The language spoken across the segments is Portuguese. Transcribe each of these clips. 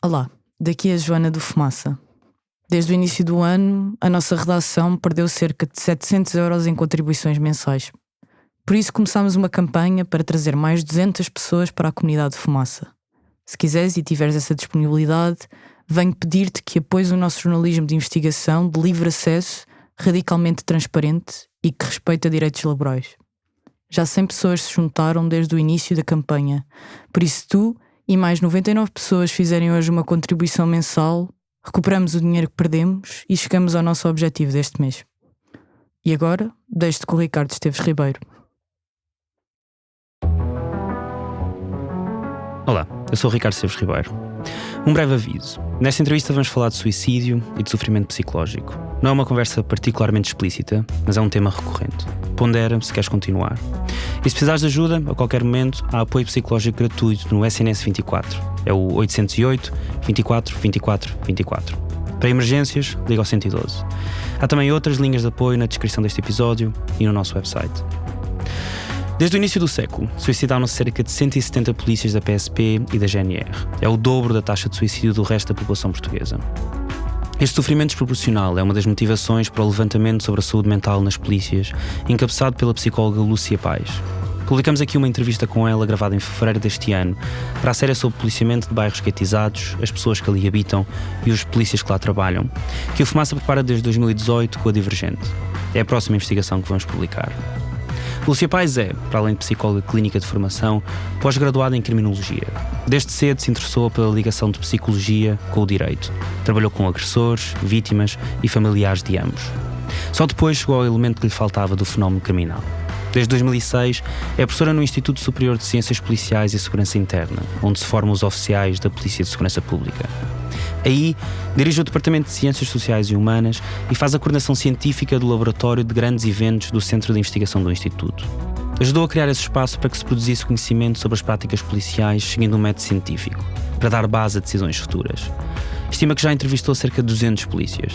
Olá, daqui é a Joana do Fumaça. Desde o início do ano, a nossa redação perdeu cerca de 700 euros em contribuições mensais. Por isso começámos uma campanha para trazer mais 200 pessoas para a comunidade de Fumaça. Se quiseres e tiveres essa disponibilidade, venho pedir-te que apoies o nosso jornalismo de investigação de livre acesso, radicalmente transparente e que respeita direitos laborais. Já 100 pessoas se juntaram desde o início da campanha. Por isso tu e mais 99 pessoas fizerem hoje uma contribuição mensal, recuperamos o dinheiro que perdemos e chegamos ao nosso objetivo deste mês. E agora, deixo-te com o Ricardo Esteves Ribeiro. Olá, eu sou o Ricardo Esteves Ribeiro. Um breve aviso. Nesta entrevista vamos falar de suicídio e de sofrimento psicológico. Não é uma conversa particularmente explícita, mas é um tema recorrente. Pondera se queres continuar. E se precisares de ajuda, a qualquer momento, há apoio psicológico gratuito no SNS 24. É o 808 24 24 24. Para emergências, liga ao 112. Há também outras linhas de apoio na descrição deste episódio e no nosso website. Desde o início do século, suicidaram-se cerca de 170 polícias da PSP e da GNR. É o dobro da taxa de suicídio do resto da população portuguesa. Este sofrimento desproporcional é uma das motivações para o levantamento sobre a saúde mental nas polícias, encabeçado pela psicóloga Lúcia Pais. Publicamos aqui uma entrevista com ela gravada em fevereiro deste ano para a série sobre o policiamento de bairros guetizados, as pessoas que ali habitam e os polícias que lá trabalham, que o Fumaça prepara desde 2018 com a Divergente. É a próxima investigação que vamos publicar. Lúcia Pais é, para além de psicóloga clínica de formação, pós-graduada em Criminologia. Desde cedo se interessou pela ligação de psicologia com o direito. Trabalhou com agressores, vítimas e familiares de ambos. Só depois chegou ao elemento que lhe faltava do fenómeno criminal. Desde 2006, é professora no Instituto Superior de Ciências Policiais e Segurança Interna, onde se formam os oficiais da Polícia de Segurança Pública. Aí, dirige o Departamento de Ciências Sociais e Humanas e faz a coordenação científica do laboratório de grandes eventos do Centro de Investigação do Instituto. Ajudou a criar esse espaço para que se produzisse conhecimento sobre as práticas policiais seguindo um método científico, para dar base a decisões futuras. Estima que já entrevistou cerca de 200 polícias.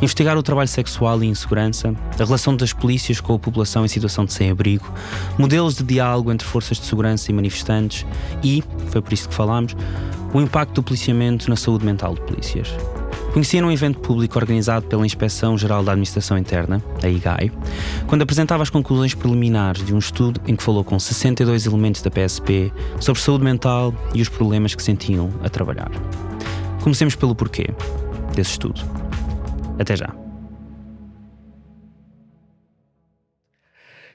Investigar o trabalho sexual e insegurança, a relação das polícias com a população em situação de sem-abrigo, modelos de diálogo entre forças de segurança e manifestantes e, foi por isso que falámos, o impacto do policiamento na saúde mental de polícias. Conhecia num evento público organizado pela Inspeção-Geral da Administração Interna, a IGAI, quando apresentava as conclusões preliminares de um estudo em que falou com 62 elementos da PSP sobre saúde mental e os problemas que sentiam a trabalhar. Comecemos pelo porquê desse estudo. Até já.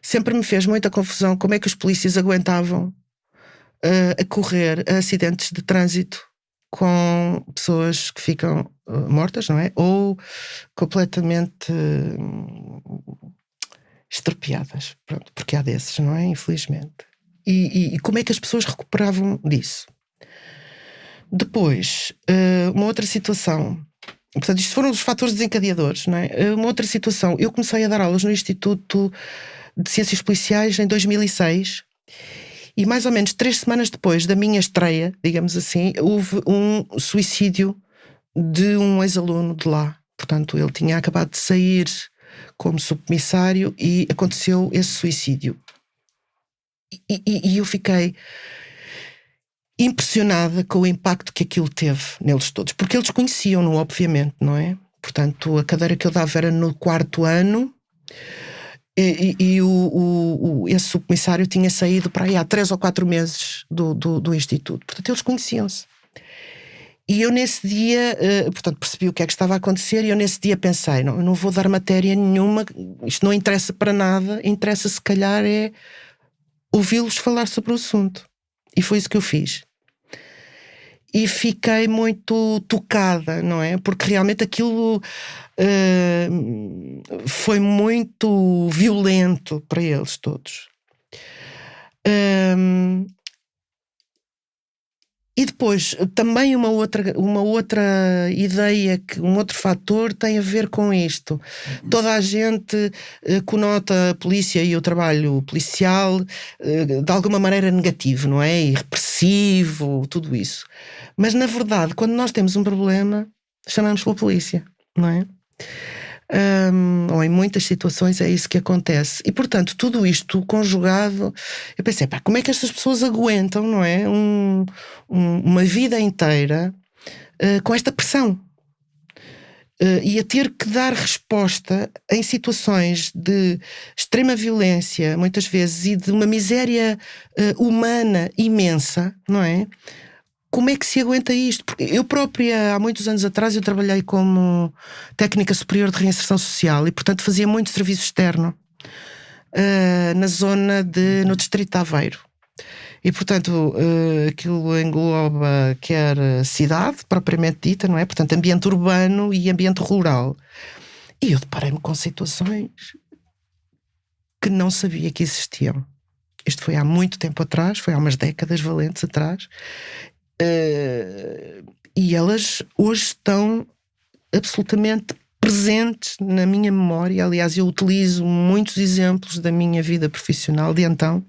Sempre me fez muita confusão como é que os polícias aguentavam a correr a acidentes de trânsito com pessoas que ficam mortas, não é? Ou completamente estropiadas. Pronto, porque há desses, não é? Infelizmente. E como é que as pessoas recuperavam disso? Depois, uma outra situação. Portanto, isto foram os fatores desencadeadores, não é? Uma outra situação. Eu comecei a dar aulas no Instituto de Ciências Policiais em 2006 e mais ou menos 3 semanas depois da minha estreia, digamos assim, houve um suicídio de um ex-aluno de lá. Portanto, ele tinha acabado de sair como subcomissário e aconteceu esse suicídio. E eu fiquei impressionada com o impacto que aquilo teve neles todos, porque eles conheciam-no, obviamente, não é? Portanto, a cadeira que eu dava era no 4º ano e esse subcomissário tinha saído para aí há 3 ou 4 meses do Instituto. Portanto, eles conheciam-se. E eu nesse dia, portanto, percebi o que é que estava a acontecer e eu nesse dia pensei, não, eu não vou dar matéria nenhuma, isto não interessa para nada, interessa se calhar é ouvi-los falar sobre o assunto. E foi isso que eu fiz. E fiquei muito tocada, não é? Porque realmente aquilo foi muito violento para eles todos. E depois, também uma outra ideia, um outro fator tem a ver com isto. Toda a gente conota a polícia e o trabalho policial de alguma maneira negativo, não é? E repressivo, tudo isso. Mas, na verdade, quando nós temos um problema, chamamos pela polícia, não é? Ou em muitas situações é isso que acontece. E, portanto, tudo isto conjugado, eu pensei, como é que estas pessoas aguentam, não é? Uma vida inteira com esta pressão. E a ter que dar resposta em situações de extrema violência, muitas vezes, e de uma miséria humana imensa, não é? Como é que se aguenta isto? Porque eu própria, há muitos anos atrás, eu trabalhei como técnica superior de reinserção social e, portanto, fazia muito serviço externo na zona no distrito de Aveiro. E, portanto, aquilo engloba quer cidade, propriamente dita, não é? Portanto, ambiente urbano e ambiente rural. E eu deparei-me com situações que não sabia que existiam. Isto foi há muito tempo atrás, foi há umas décadas valentes atrás. E elas hoje estão absolutamente presentes na minha memória. Aliás, eu utilizo muitos exemplos da minha vida profissional de então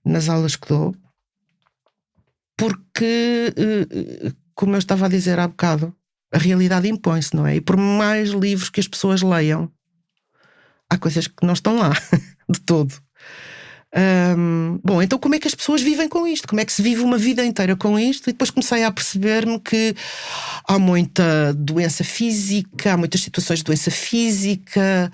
nas aulas que dou, porque, como eu estava a dizer há bocado, a realidade impõe-se, não é? E por mais livros que as pessoas leiam, há coisas que não estão lá de todo. Bom, então como é que as pessoas vivem com isto? Como é que se vive uma vida inteira com isto? E depois comecei a perceber-me que há muita doença física, há muitas situações de doença física,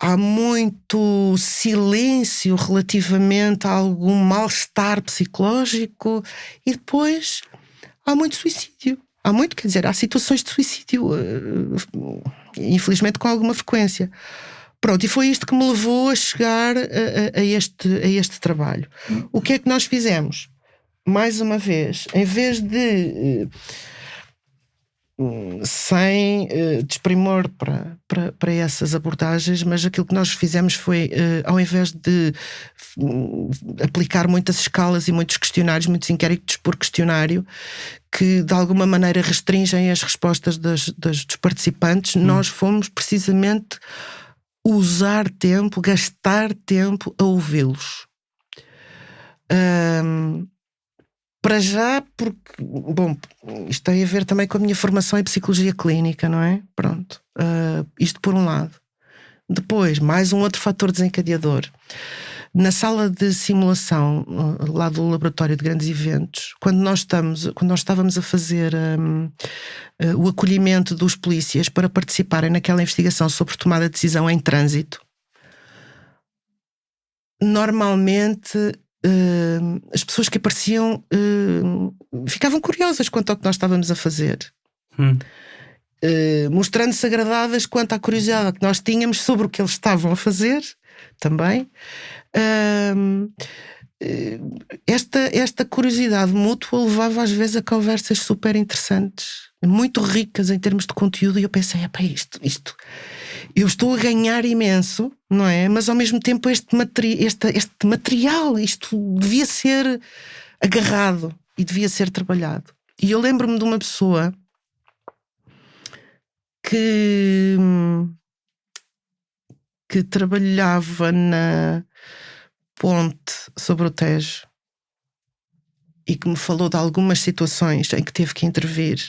há muito silêncio relativamente a algum mal-estar psicológico, e depois há muito suicídio. Quer dizer, há situações de suicídio, infelizmente com alguma frequência. Pronto, e foi isto que me levou a chegar a este trabalho. O que é que nós fizemos? Mais uma vez, em vez de... sem desprimor para essas abordagens, mas aquilo que nós fizemos foi, ao invés de aplicar muitas escalas e muitos questionários, muitos inquéritos por questionário, que de alguma maneira restringem as respostas dos participantes, nós fomos precisamente usar tempo, gastar tempo a ouvi-los. Para já, porque, bom, isto tem a ver também com a minha formação em psicologia clínica, não é? Pronto. Isto por um lado. Depois, mais um outro fator desencadeador. Na sala de simulação, lá do laboratório de grandes eventos, quando nós estávamos a fazer o acolhimento dos polícias para participarem naquela investigação sobre tomada de decisão em trânsito, normalmente as pessoas que apareciam ficavam curiosas quanto ao que nós estávamos a fazer, mostrando-se agradadas quanto à curiosidade que nós tínhamos sobre o que eles estavam a fazer também. Esta curiosidade mútua levava às vezes a conversas super interessantes, muito ricas em termos de conteúdo, e eu pensei, isto eu estou a ganhar imenso, não é? Mas ao mesmo tempo este material, isto devia ser agarrado e devia ser trabalhado. E eu lembro-me de uma pessoa que trabalhava na ponte sobre o Tejo e que me falou de algumas situações em que teve que intervir.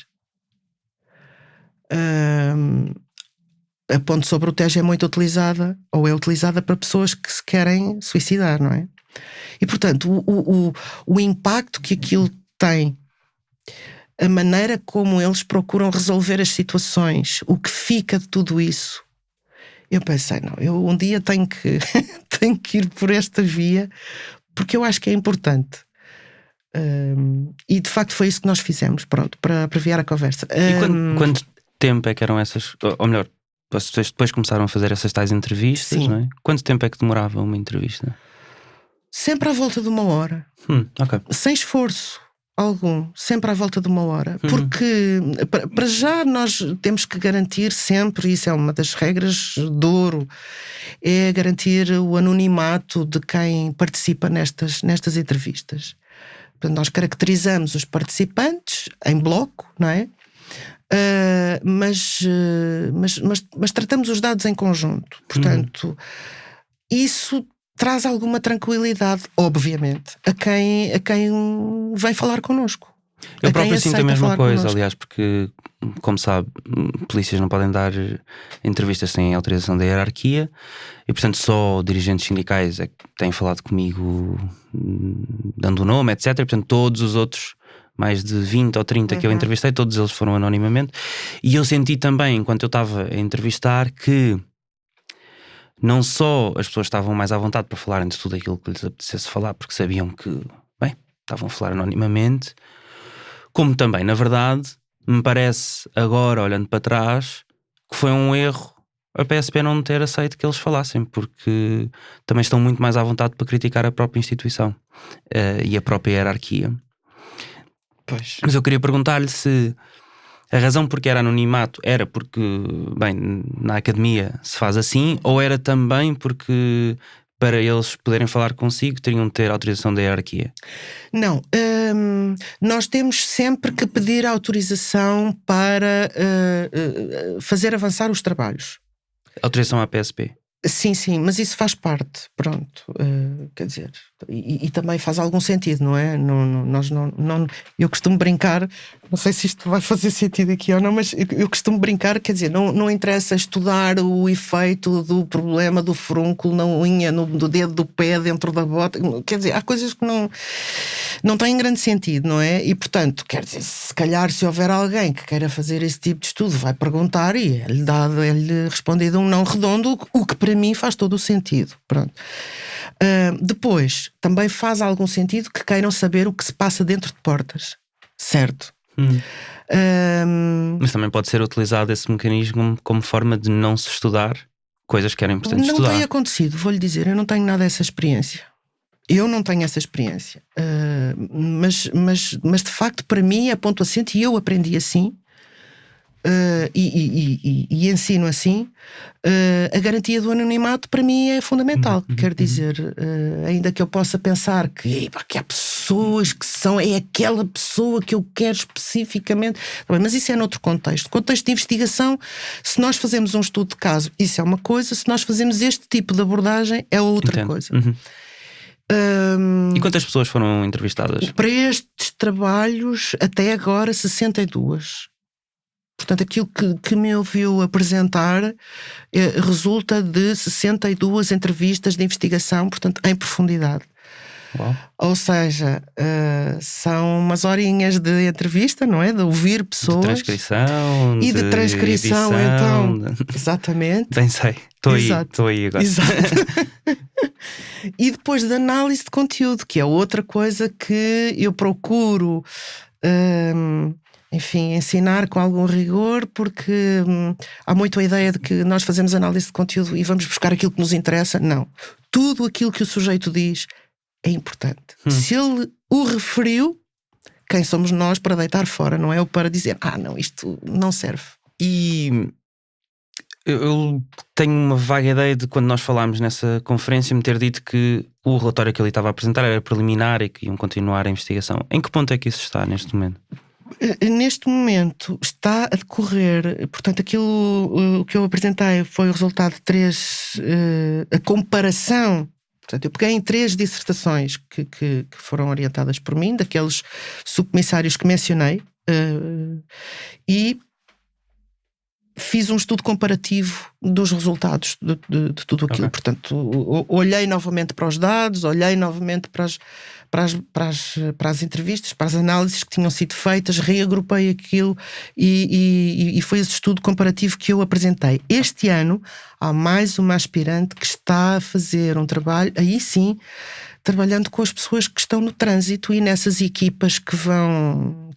A ponte sobre o Tejo é muito utilizada, ou é utilizada para pessoas que se querem suicidar, não é? E portanto o impacto que aquilo tem, a maneira como eles procuram resolver as situações, o que fica de tudo isso, eu pensei, não, eu um dia tenho que ir por esta via, porque eu acho que é importante. E de facto foi isso que nós fizemos, pronto, para abreviar a conversa. E quanto tempo é que eram essas, ou melhor, vocês depois começaram a fazer essas tais entrevistas, sim, não é? Quanto tempo é que demorava uma entrevista? Sempre à volta de 1 hora. Okay. Sem esforço algum, sempre à volta de 1 hora. Porque para já nós temos que garantir sempre, e isso é uma das regras de ouro, é garantir o anonimato de quem participa nestas entrevistas. Portanto, nós caracterizamos os participantes em bloco, não é? Mas tratamos os dados em conjunto. Portanto, isso traz alguma tranquilidade, obviamente, a quem vem falar connosco. Eu próprio sinto a mesma coisa, aliás, porque, como sabe, polícias não podem dar entrevistas sem autorização da hierarquia e, portanto, só dirigentes sindicais é que têm falado comigo dando o nome, etc. E, portanto, todos os outros mais de 20 ou 30 que eu entrevistei, todos eles foram anonimamente, e eu senti também, enquanto eu estava a entrevistar, que não só as pessoas estavam mais à vontade para falarem de tudo aquilo que lhes apetecesse falar, porque sabiam que, bem, estavam a falar anonimamente, como também, na verdade, me parece agora, olhando para trás, que foi um erro a PSP não ter aceito que eles falassem, porque também estão muito mais à vontade para criticar a própria instituição e a própria hierarquia. Pois. Mas eu queria perguntar-lhe se a razão porque era anonimato era porque, bem, na academia se faz assim, ou era também porque para eles poderem falar consigo teriam de ter autorização da hierarquia? Não, nós temos sempre que pedir autorização para fazer avançar os trabalhos. Autorização à PSP? Sim, mas isso faz parte, pronto, quer dizer, e também faz algum sentido, não é? Nós não, eu costumo brincar, não sei se isto vai fazer sentido aqui ou não, mas eu costumo brincar, quer dizer, não interessa estudar o efeito do problema do furúnculo na unha, do dedo do pé dentro da bota, quer dizer, há coisas que não têm grande sentido, não é? E portanto, quer dizer, se calhar se houver alguém que queira fazer esse tipo de estudo, vai perguntar e é-lhe respondido um não redondo, o que para mim faz todo o sentido, pronto. Depois, também faz algum sentido que queiram saber o que se passa dentro de portas, certo? Mas também pode ser utilizado esse mecanismo como forma de não se estudar coisas que eram importantes estudar. Não tem acontecido, vou-lhe dizer, eu não tenho nada dessa experiência. Eu não tenho essa experiência. Mas de facto, para mim é ponto assente e eu aprendi assim. E ensino assim, a garantia do anonimato para mim é fundamental. Quer dizer, ainda que eu possa pensar que há pessoas que é aquela pessoa que eu quero especificamente, mas isso é noutro contexto. Contexto de investigação, se nós fazemos um estudo de caso, isso é uma coisa, se nós fazemos este tipo de abordagem, é outra coisa. E quantas pessoas foram entrevistadas? Para estes trabalhos, até agora, 62. Portanto, aquilo que me ouviu apresentar resulta de 62 entrevistas de investigação, portanto, em profundidade. Uau. Ou seja, são umas horinhas de entrevista, não é? De ouvir pessoas. De transcrição. E de transcrição, edição, então. Exatamente. Bem sei. Estou aí agora. Exato. E depois de análise de conteúdo, que é outra coisa que eu procuro... enfim, ensinar com algum rigor, porque há muito a ideia de que nós fazemos análise de conteúdo e vamos buscar aquilo que nos interessa. Não. Tudo aquilo que o sujeito diz é importante. Se ele o referiu, quem somos nós para deitar fora, não é? Ou para dizer, não, isto não serve. E eu tenho uma vaga ideia de quando nós falámos nessa conferência me ter dito que o relatório que ele estava a apresentar era preliminar e que iam continuar a investigação. Em que ponto é que isso está neste momento? Neste momento está a decorrer, portanto, aquilo que eu apresentei foi o resultado de 3, a comparação. Portanto, eu peguei em 3 dissertações que foram orientadas por mim, daqueles subcomissários que mencionei, e fiz um estudo comparativo dos resultados de tudo aquilo. Okay. Portanto, olhei novamente para os dados, olhei novamente para as entrevistas, para as análises que tinham sido feitas, reagrupei aquilo e foi esse estudo comparativo que eu apresentei. Este ano há mais uma aspirante que está a fazer um trabalho, aí sim, trabalhando com as pessoas que estão no trânsito e nessas equipas que vão...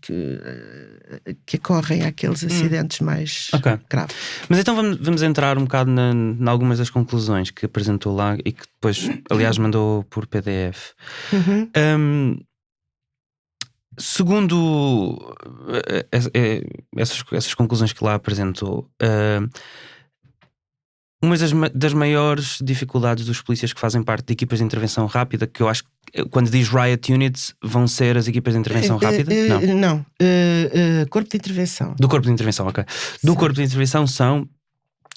que ocorrem aqueles acidentes mais graves. Mas então vamos entrar um bocado em algumas das conclusões que apresentou lá e que depois, aliás, mandou por PDF. Segundo essas conclusões que lá apresentou, uma das maiores dificuldades dos polícias que fazem parte de equipas de intervenção rápida, que eu acho que quando diz riot units vão ser as equipas de intervenção rápida? Não. Corpo de intervenção. Do corpo de intervenção, ok. Do corpo de intervenção são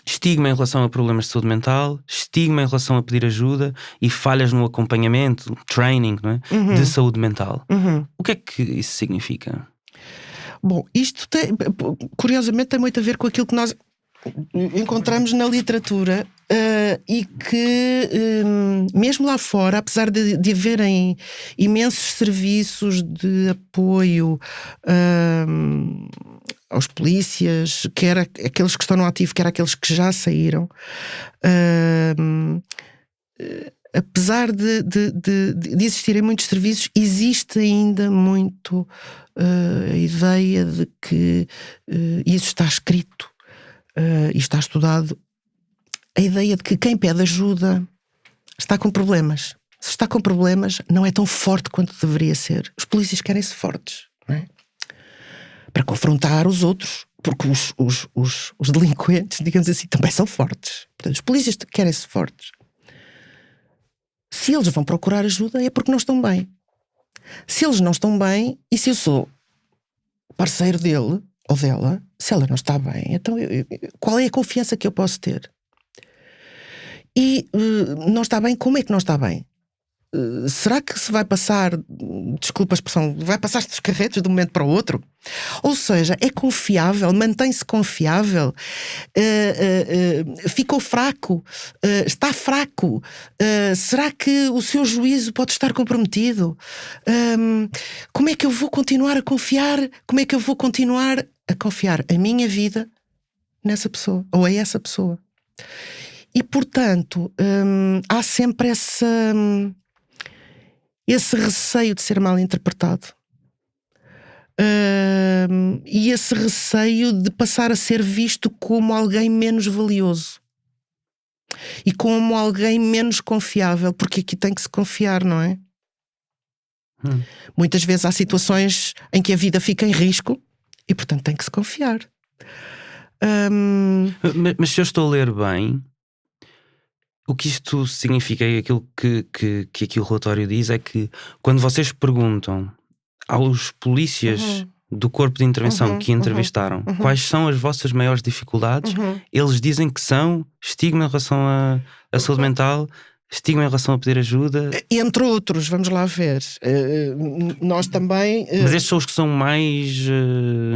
estigma em relação a problemas de saúde mental, estigma em relação a pedir ajuda e falhas no acompanhamento, training, não é? De saúde mental. O que é que isso significa? Bom, isto curiosamente tem muito a ver com aquilo que nós encontramos na literatura e que, mesmo lá fora, apesar de haverem imensos serviços de apoio aos polícias, quer aqueles que estão no ativo, quer aqueles que já saíram, apesar de existirem muitos serviços, existe ainda muito a ideia de que isso está escrito e está estudado, a ideia de que quem pede ajuda está com problemas. Se está com problemas, não é tão forte quanto deveria ser. Os polícias querem-se fortes, não é? Para confrontar os outros, porque os delinquentes, digamos assim, também são fortes. Portanto, os polícias querem-se fortes. Se eles vão procurar ajuda é porque não estão bem. Se eles não estão bem, e se eu sou parceiro dele ou dela, se ela não está bem, então qual é a confiança que eu posso ter? E não está bem, como é que não está bem? Será que se vai passar, desculpa a expressão, vai passar-se dos carretos de um momento para o outro? Ou seja, é confiável, mantém-se confiável, ficou fraco, está fraco, será que o seu juízo pode estar comprometido? Como é que eu vou continuar a confiar? Como é que eu vou continuar a confiar a minha vida nessa pessoa, ou a essa pessoa? E portanto, há sempre esse receio de ser mal interpretado, e esse receio de passar a ser visto como alguém menos valioso e como alguém menos confiável, porque aqui tem que se confiar, não é? Muitas vezes há situações em que a vida fica em risco e portanto tem que se confiar. Mas se eu estou a ler bem, o que isto significa, é aquilo que aqui o relatório diz, é que quando vocês perguntam aos polícias do corpo de intervenção que entrevistaram quais são as vossas maiores dificuldades, eles dizem que são estigma em relação à saúde mental, estigma em relação a pedir ajuda. Entre outros, vamos lá ver. Nós também... Mas estes são os que são mais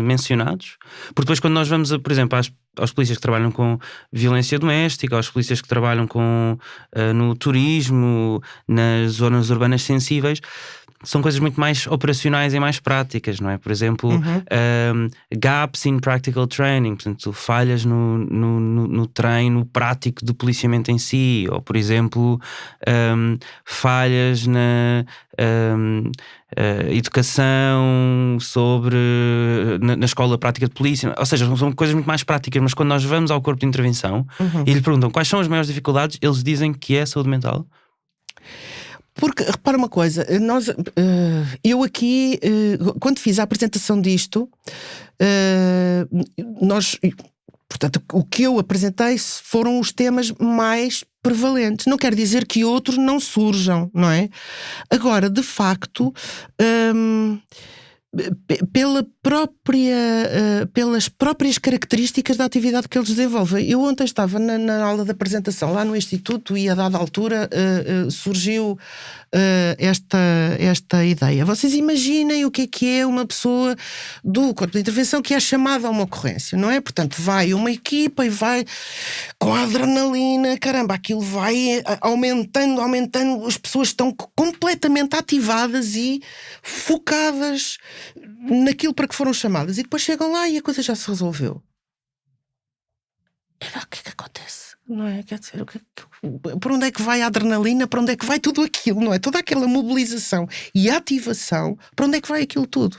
mencionados? Porque depois quando nós vamos, por exemplo, aos polícias que trabalham com violência doméstica, aos polícias que trabalham no turismo, nas zonas urbanas sensíveis, são coisas muito mais operacionais e mais práticas, não é? Por exemplo, gaps in practical training, portanto, falhas no treino prático de policiamento em si, ou por exemplo, falhas na educação na escola prática de polícia, ou seja, são coisas muito mais práticas. Mas quando nós vamos ao corpo de intervenção e lhe perguntam quais são as maiores dificuldades, eles dizem que é a saúde mental. Porque, repara uma coisa, eu aqui, quando fiz a apresentação disto, portanto, o que eu apresentei foram os temas mais prevalentes. Não quer dizer que outros não surjam, não é? Agora, de facto, pelas próprias características da atividade que eles desenvolvem. Eu ontem estava na aula de apresentação lá no Instituto e a dada altura surgiu esta ideia. Vocês imaginem o que é uma pessoa do corpo de intervenção que é chamada a uma ocorrência, não é? Portanto, vai uma equipa e vai com a adrenalina, caramba, aquilo vai aumentando, as pessoas estão completamente ativadas e focadas naquilo para que foram chamadas, e depois chegam lá e a coisa já se resolveu. O que é que acontece? Não é? Quer dizer, por onde é que vai a adrenalina? Para onde é que vai tudo aquilo? Não é? Toda aquela mobilização e ativação, para onde é que vai aquilo tudo?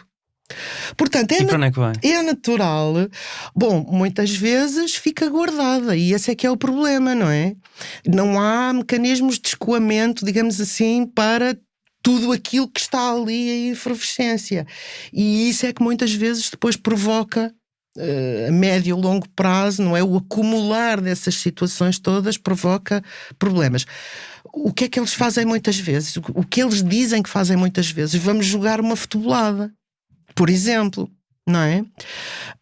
Portanto, para onde é que vai? É natural. Bom, muitas vezes fica guardada, e esse é que é o problema, não é? Não há mecanismos de escoamento, digamos assim, para tudo aquilo que está ali em efervescência. E isso é que muitas vezes depois provoca, a médio e longo prazo, não é? O acumular dessas situações todas provoca problemas. O que é que eles fazem muitas vezes? O que eles dizem que fazem muitas vezes? Vamos jogar uma futebolada, por exemplo, não é?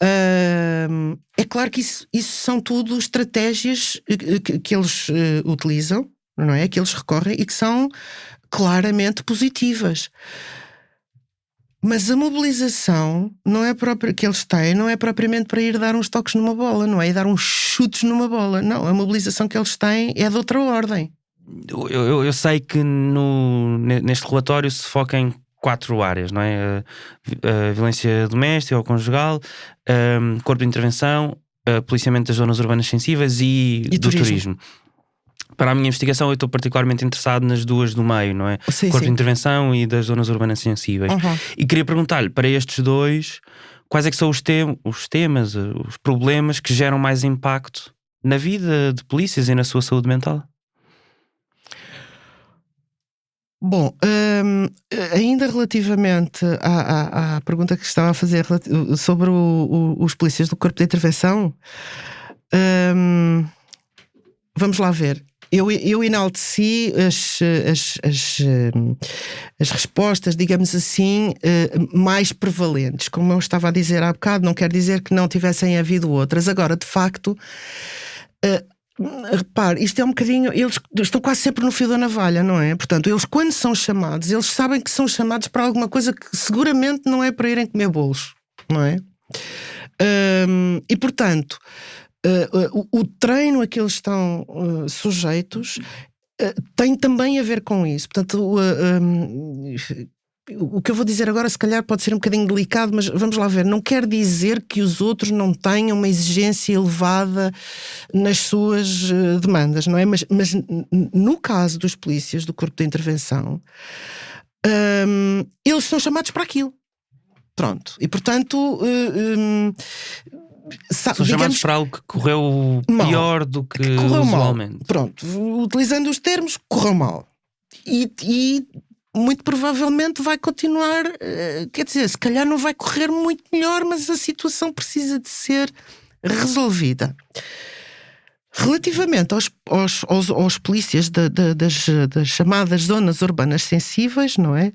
É claro que isso são tudo estratégias que eles utilizam, não é? Que eles recorrem e que são claramente positivas. Mas a mobilização não é que eles têm não é propriamente para ir dar uns toques numa bola, não é ir dar uns chutes numa bola. Não, a mobilização que eles têm é de outra ordem. Eu sei que neste relatório se foca em 4 áreas, não é? A violência doméstica ou conjugal, corpo de intervenção, policiamento das zonas urbanas sensíveis e do turismo. Para a minha investigação eu estou particularmente interessado nas 2 do meio, não é? Sim, corpo sim. de intervenção e das zonas urbanas sensíveis. E queria perguntar-lhe, para estes 2, quais é que são os temas, os problemas que geram mais impacto na vida de polícias e na sua saúde mental? Bom, ainda relativamente à pergunta que estava a fazer sobre os polícias do corpo de intervenção, vamos lá ver. Eu enalteci as respostas, digamos assim, mais prevalentes. Como eu estava a dizer há bocado, não quer dizer que não tivessem havido outras. Agora, de facto, repare, isto é um bocadinho. Eles estão quase sempre no fio da navalha, não é? Portanto, eles, quando são chamados, eles sabem que são chamados para alguma coisa que seguramente não é para irem comer bolos, não é? E, portanto, o treino a que eles estão sujeitos tem também a ver com isso. Portanto, o que eu vou dizer agora se calhar pode ser um bocadinho delicado, mas vamos lá ver, não quer dizer que os outros não tenham uma exigência elevada nas suas demandas, não é? Mas no caso dos polícias do corpo de intervenção, eles são chamados para aquilo. Pronto. E portanto são chamados para algo que correu pior do que usualmente. Mal. Pronto, utilizando os termos, correu mal. E muito provavelmente vai continuar, quer dizer, se calhar não vai correr muito melhor, mas a situação precisa de ser resolvida. Relativamente aos polícias das chamadas zonas urbanas sensíveis, não é?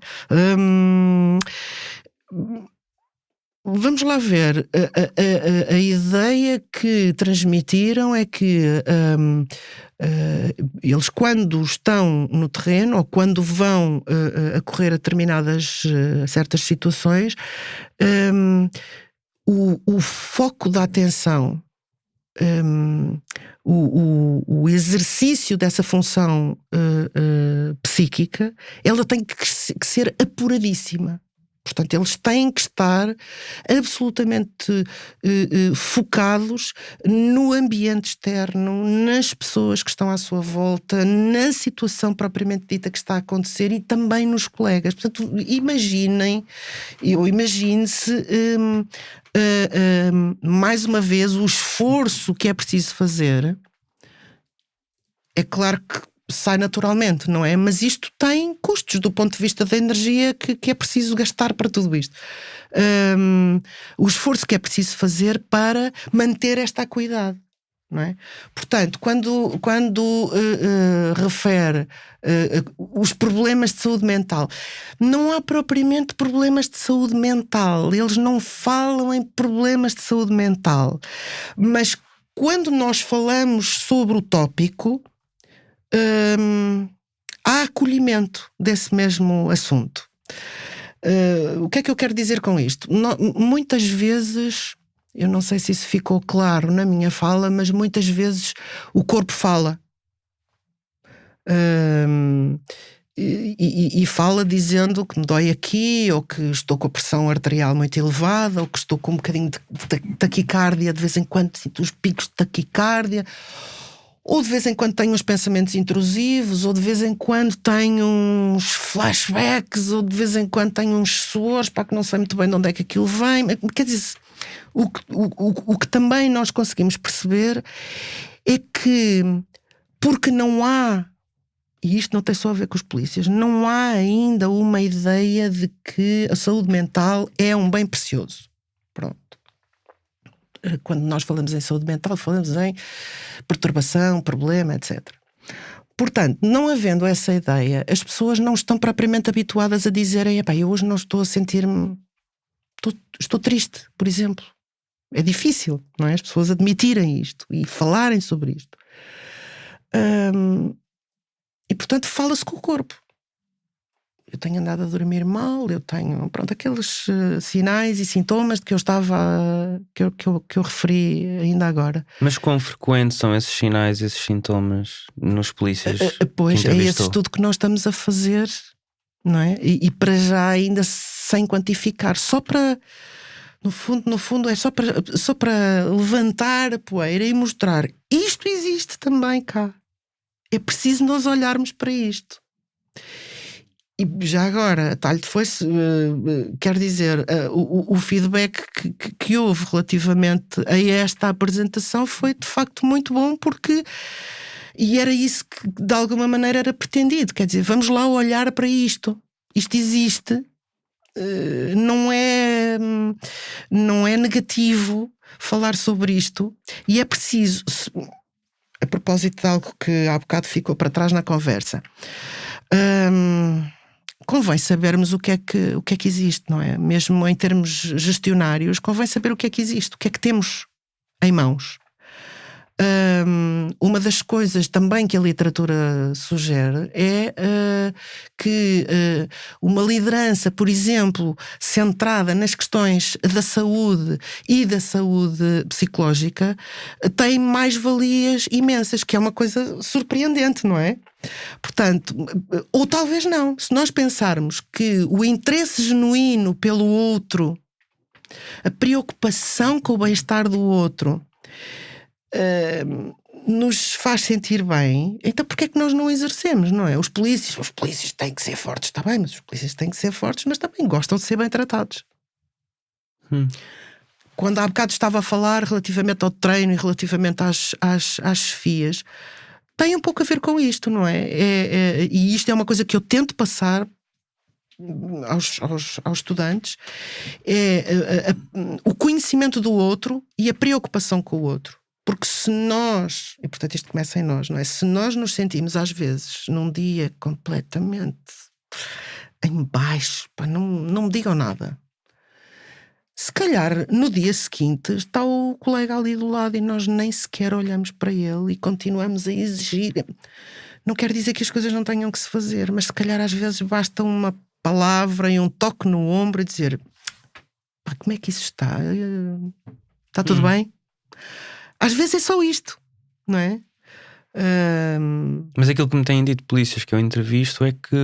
Vamos lá ver, a ideia que transmitiram é que eles, quando estão no terreno ou quando vão a correr a determinadas certas situações, o foco da atenção, o exercício dessa função psíquica, ela tem que ser apuradíssima. Portanto, eles têm que estar absolutamente focados no ambiente externo, nas pessoas que estão à sua volta, na situação propriamente dita que está a acontecer e também nos colegas. Portanto, imagine-se, mais uma vez, o esforço que é preciso fazer. É claro que sai naturalmente, não é? Mas isto tem custos do ponto de vista da energia que é preciso gastar para tudo isto. O esforço que é preciso fazer para manter esta acuidade, não é? Portanto, quando refere os problemas de saúde mental, não há propriamente problemas de saúde mental. Eles não falam em problemas de saúde mental. Mas quando nós falamos sobre o tópico, há acolhimento desse mesmo assunto. O que é que eu quero dizer com isto? Muitas vezes, eu não sei se isso ficou claro na minha fala, mas muitas vezes o corpo fala. E fala dizendo que me dói aqui, ou que estou com a pressão arterial muito elevada, ou que estou com um bocadinho de taquicardia, de vez em quando sinto os picos de taquicardia, ou de vez em quando tenho uns pensamentos intrusivos, ou de vez em quando tenho uns flashbacks, ou de vez em quando tenho uns suores, para que não sei muito bem de onde é que aquilo vem. Quer dizer, o que também nós conseguimos perceber é que, porque não há, e isto não tem só a ver com os polícias, não há ainda uma ideia de que a saúde mental é um bem precioso. Pronto. Quando nós falamos em saúde mental, falamos em perturbação, problema, etc. Portanto, não havendo essa ideia, as pessoas não estão propriamente habituadas a dizerem: eu hoje não estou a sentir-me, estou triste, por exemplo. É difícil, não é? As pessoas admitirem isto e falarem sobre isto. E, portanto, fala-se com o corpo. eu tenho andado a dormir mal, eu tenho, pronto, aqueles sinais e sintomas de que eu estava, que eu referi ainda agora. Mas quão frequentes são esses sinais, esses sintomas nos polícias? Pois, é esse estudo que nós estamos a fazer, não é? E para já ainda sem quantificar, só para, no fundo é só para levantar a poeira e mostrar, isto existe também cá. É preciso nós olharmos para isto. E já agora, talho de foice, quer dizer, o feedback que houve relativamente a esta apresentação foi de facto muito bom, porque e era isso que de alguma maneira era pretendido, quer dizer, vamos lá olhar para isto. Isto existe, não é negativo falar sobre isto, e é preciso, a propósito de algo que há bocado ficou para trás na conversa, convém sabermos o que é que existe, não é? Mesmo em termos gestionários, convém saber o que é que existe, o que é que temos em mãos. Uma das coisas também que a literatura sugere é que uma liderança, por exemplo, centrada nas questões da saúde e da saúde psicológica, tem mais-valias imensas, que é uma coisa surpreendente, não é? Portanto, ou talvez não, se nós pensarmos que o interesse genuíno pelo outro, a preocupação com o bem-estar do outro, nos faz sentir bem, então porquê é que nós não exercemos, não é? Os polícias têm que ser fortes, está bem, mas os polícias têm que ser fortes, mas também gostam de ser bem tratados. Quando há bocado estava a falar relativamente ao treino e relativamente às chefias, tem um pouco a ver com isto, não é? E isto é uma coisa que eu tento passar aos estudantes, o conhecimento do outro e a preocupação com o outro. Porque se nós, e portanto isto começa em nós, não é? Se nós nos sentimos às vezes num dia completamente em baixo, pá, não me digam nada, se calhar no dia seguinte está o colega ali do lado e nós nem sequer olhamos para ele e continuamos a exigir. Não quer dizer que as coisas não tenham que se fazer, mas se calhar às vezes basta uma palavra e um toque no ombro e dizer: pá, como é que isso está? Está tudo bem? Às vezes é só isto, não é? Mas aquilo que me têm dito polícias que eu entrevisto é que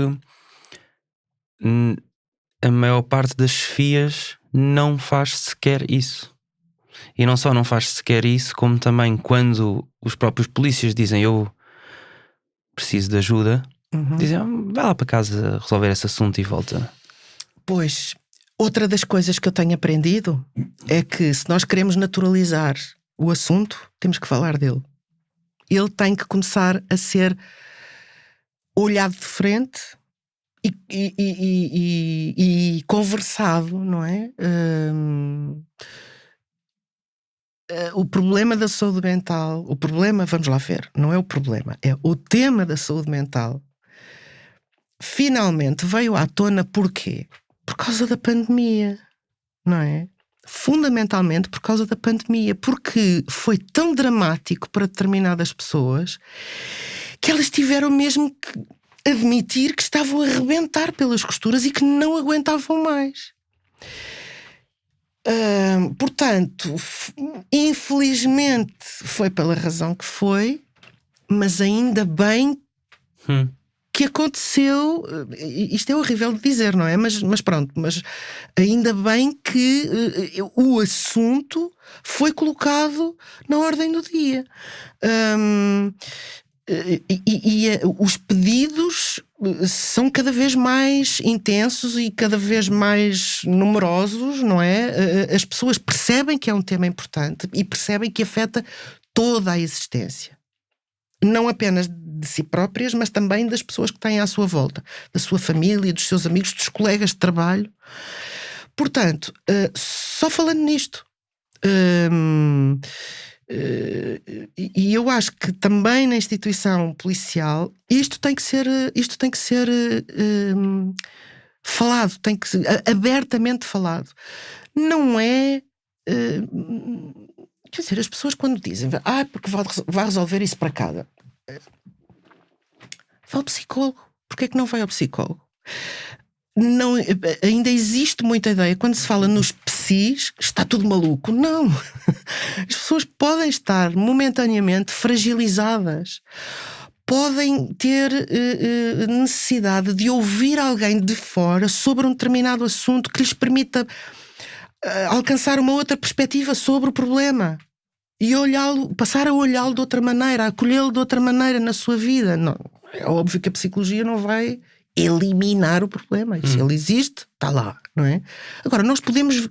a maior parte das chefias não faz sequer isso. E não só não faz sequer isso, como também quando os próprios polícias dizem eu preciso de ajuda, dizem vai lá para casa resolver esse assunto e volta. Pois, outra das coisas que eu tenho aprendido é que se nós queremos naturalizar o assunto, temos que falar dele. Ele tem que começar a ser olhado de frente e conversado, não é? O problema da saúde mental, vamos lá ver, não é o problema, é o tema da saúde mental. Finalmente veio à tona porquê? Por causa da pandemia, não é? Fundamentalmente por causa da pandemia, porque foi tão dramático para determinadas pessoas que elas tiveram mesmo que admitir que estavam a arrebentar pelas costuras e que não aguentavam mais. Portanto, infelizmente foi pela razão que foi, mas ainda bem que aconteceu. Isto é horrível de dizer, não é? Mas pronto, mas ainda bem que o assunto foi colocado na ordem do dia. Os pedidos são cada vez mais intensos e cada vez mais numerosos, não é? As pessoas percebem que é um tema importante e percebem que afeta toda a existência. Não apenas de si próprias, mas também das pessoas que têm à sua volta, da sua família, dos seus amigos, dos colegas de trabalho. Portanto, só falando nisto, e eu acho que também na instituição policial isto tem que ser falado, tem que ser abertamente falado. Não é... quer dizer, as pessoas quando dizem porque vai resolver isso para casa, vai ao psicólogo. Porquê é que não vai ao psicólogo? não, ainda existe muita ideia. Quando se fala nos psis, está tudo maluco. Não. As pessoas podem estar momentaneamente fragilizadas. Podem ter necessidade de ouvir alguém de fora sobre um determinado assunto que lhes permita alcançar uma outra perspectiva sobre o problema. E olhá-lo, passar a olhá-lo de outra maneira, a acolhê-lo de outra maneira na sua vida. Não, é óbvio que a psicologia não vai eliminar o problema. E se ele existe, está lá, não é? Agora, nós podemos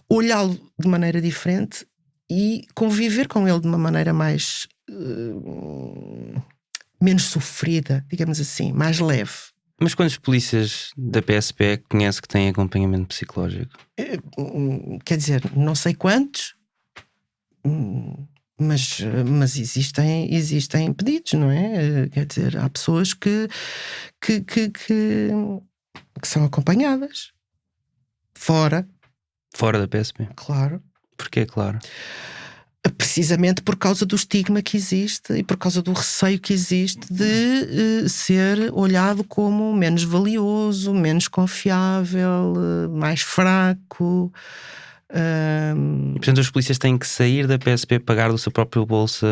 olhá-lo de maneira diferente e conviver com ele de uma maneira mais menos sofrida, digamos assim, mais leve. Mas quantos polícias da PSP conhece que têm acompanhamento psicológico? Quer dizer, não sei quantos, mas existem pedidos, não é? Quer dizer, há pessoas que são acompanhadas fora da PSP? Claro. Porquê, claro? Precisamente por causa do estigma que existe e por causa do receio que existe de ser olhado como menos valioso, menos confiável, mais fraco. Portanto, os polícias têm que sair da PSP, pagar do seu próprio bolso.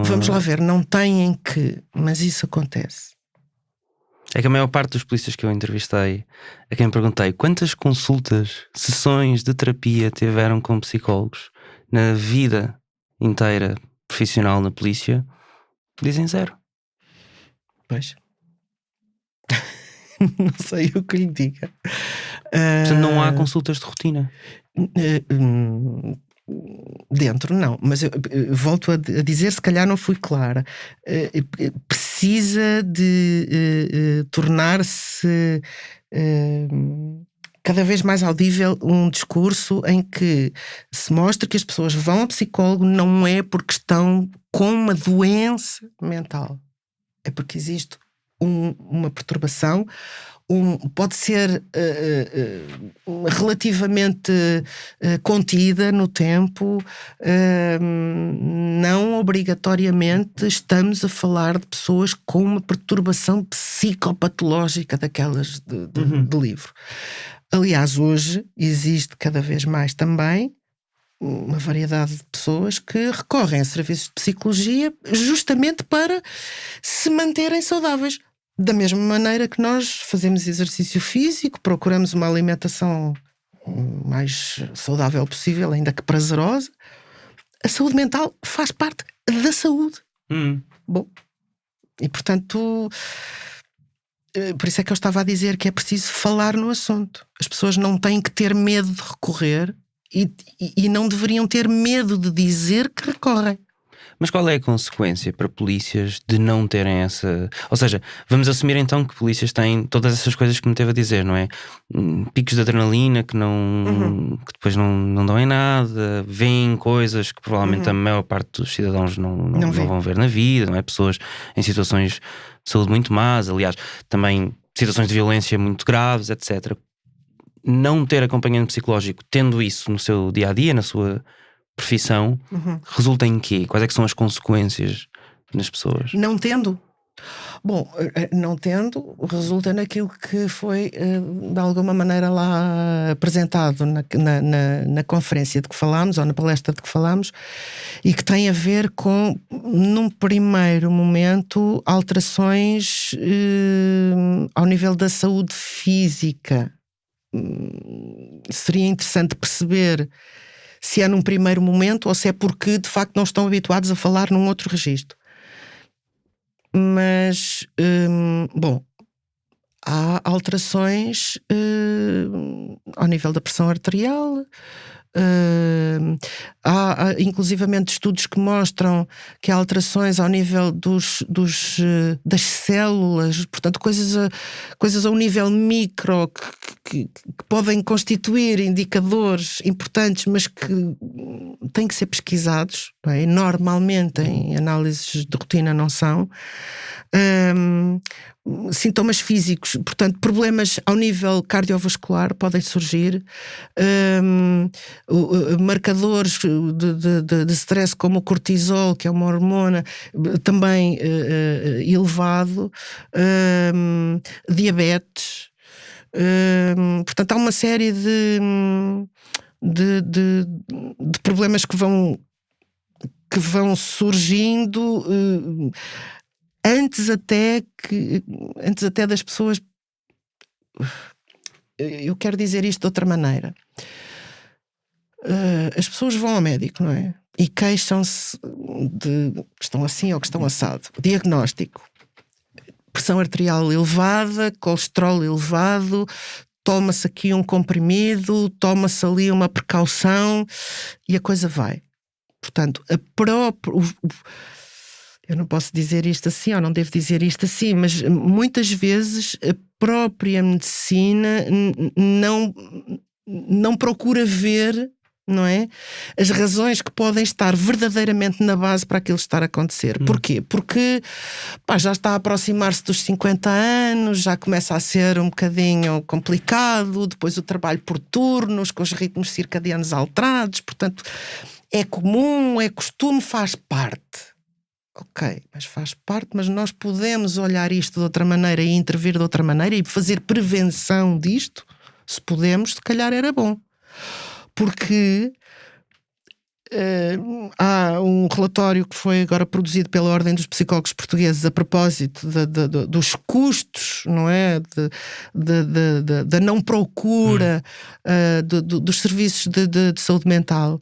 Vamos lá ver, não têm que, mas isso acontece. É que a maior parte dos polícias que eu entrevistei, a quem perguntei quantas consultas, sessões de terapia tiveram com psicólogos na vida inteira profissional na polícia, dizem 0. Pois. Não sei o que lhe diga. Portanto, não há consultas de rotina. Dentro não, mas eu volto a dizer, se calhar não fui clara. Precisa de tornar-se cada vez mais audível um discurso em que se mostra que as pessoas vão ao psicólogo não é porque estão com uma doença mental, é porque existe uma perturbação, pode ser relativamente contida no tempo, não obrigatoriamente estamos a falar de pessoas com uma perturbação psicopatológica daquelas de livro. Aliás, hoje existe cada vez mais também uma variedade de pessoas que recorrem a serviços de psicologia justamente para se manterem saudáveis. Da mesma maneira que nós fazemos exercício físico, procuramos uma alimentação mais saudável possível, ainda que prazerosa, a saúde mental faz parte da saúde. Bom, e portanto, por isso é que eu estava a dizer que é preciso falar no assunto. As pessoas não têm que ter medo de recorrer e não deveriam ter medo de dizer que recorrem. Mas qual é a consequência para polícias de não terem essa... Ou seja, vamos assumir então que polícias têm todas essas coisas que me teve a dizer, não é? Picos de adrenalina que que depois não dão em nada, veem coisas que provavelmente a maior parte dos cidadãos não vão ver na vida, não é? Pessoas em situações de saúde muito más, aliás, também situações de violência muito graves, etc. Não ter acompanhamento psicológico, tendo isso no seu dia-a-dia, na sua profissão, resulta em quê? Quais é que são as consequências nas pessoas? Não tendo? Bom, não tendo, resulta naquilo que foi de alguma maneira lá apresentado na conferência de que falámos, ou na palestra de que falámos, e que tem a ver com, num primeiro momento, alterações ao nível da saúde física. Seria interessante perceber se é num primeiro momento ou se é porque de facto não estão habituados a falar num outro registro. Mas, bom, há alterações ao nível da pressão arterial, há inclusivamente estudos que mostram que há alterações ao nível das células, portanto coisas a um nível micro que podem constituir indicadores importantes, mas que têm que ser pesquisados, não é? Normalmente em análises de rotina não são. Sintomas físicos, portanto problemas ao nível cardiovascular podem surgir, marcadores de stress como o cortisol, que é uma hormona também elevado, diabetes, Portanto, há uma série de problemas que vão surgindo antes até das pessoas. Eu quero dizer isto de outra maneira. As pessoas vão ao médico, não é? E queixam-se de que estão assim ou que estão assado. Diagnóstico: pressão arterial elevada, colesterol elevado, toma-se aqui um comprimido, toma-se ali uma precaução e a coisa vai. Portanto, eu não posso dizer isto assim, ou não devo dizer isto assim, mas muitas vezes a própria medicina não procura ver, não é, as razões que podem estar verdadeiramente na base para aquilo estar a acontecer. Porquê? Porque já está a aproximar-se dos 50 anos, já começa a ser um bocadinho complicado, depois o trabalho por turnos, com os ritmos circadianos alterados, portanto é comum, é costume, faz parte. Ok, mas faz parte, mas nós podemos olhar isto de outra maneira e intervir de outra maneira e fazer prevenção disto. Se podemos, se calhar era bom. Porque há um relatório que foi agora produzido pela Ordem dos Psicólogos Portugueses a propósito dos custos, não é? Da não procura dos serviços de saúde mental,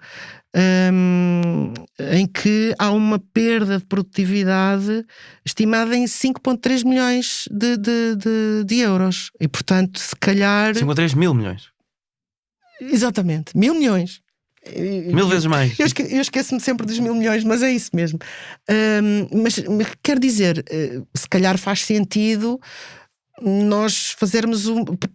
em que há uma perda de produtividade estimada em 5,3 milhões de euros. E, portanto, se calhar... 5,3 mil milhões. Exatamente, 1.000 milhões. 1000 vezes mais. Eu esqueço-me sempre dos 1.000 milhões, mas é isso mesmo. Mas quer dizer, se calhar faz sentido nós fazermos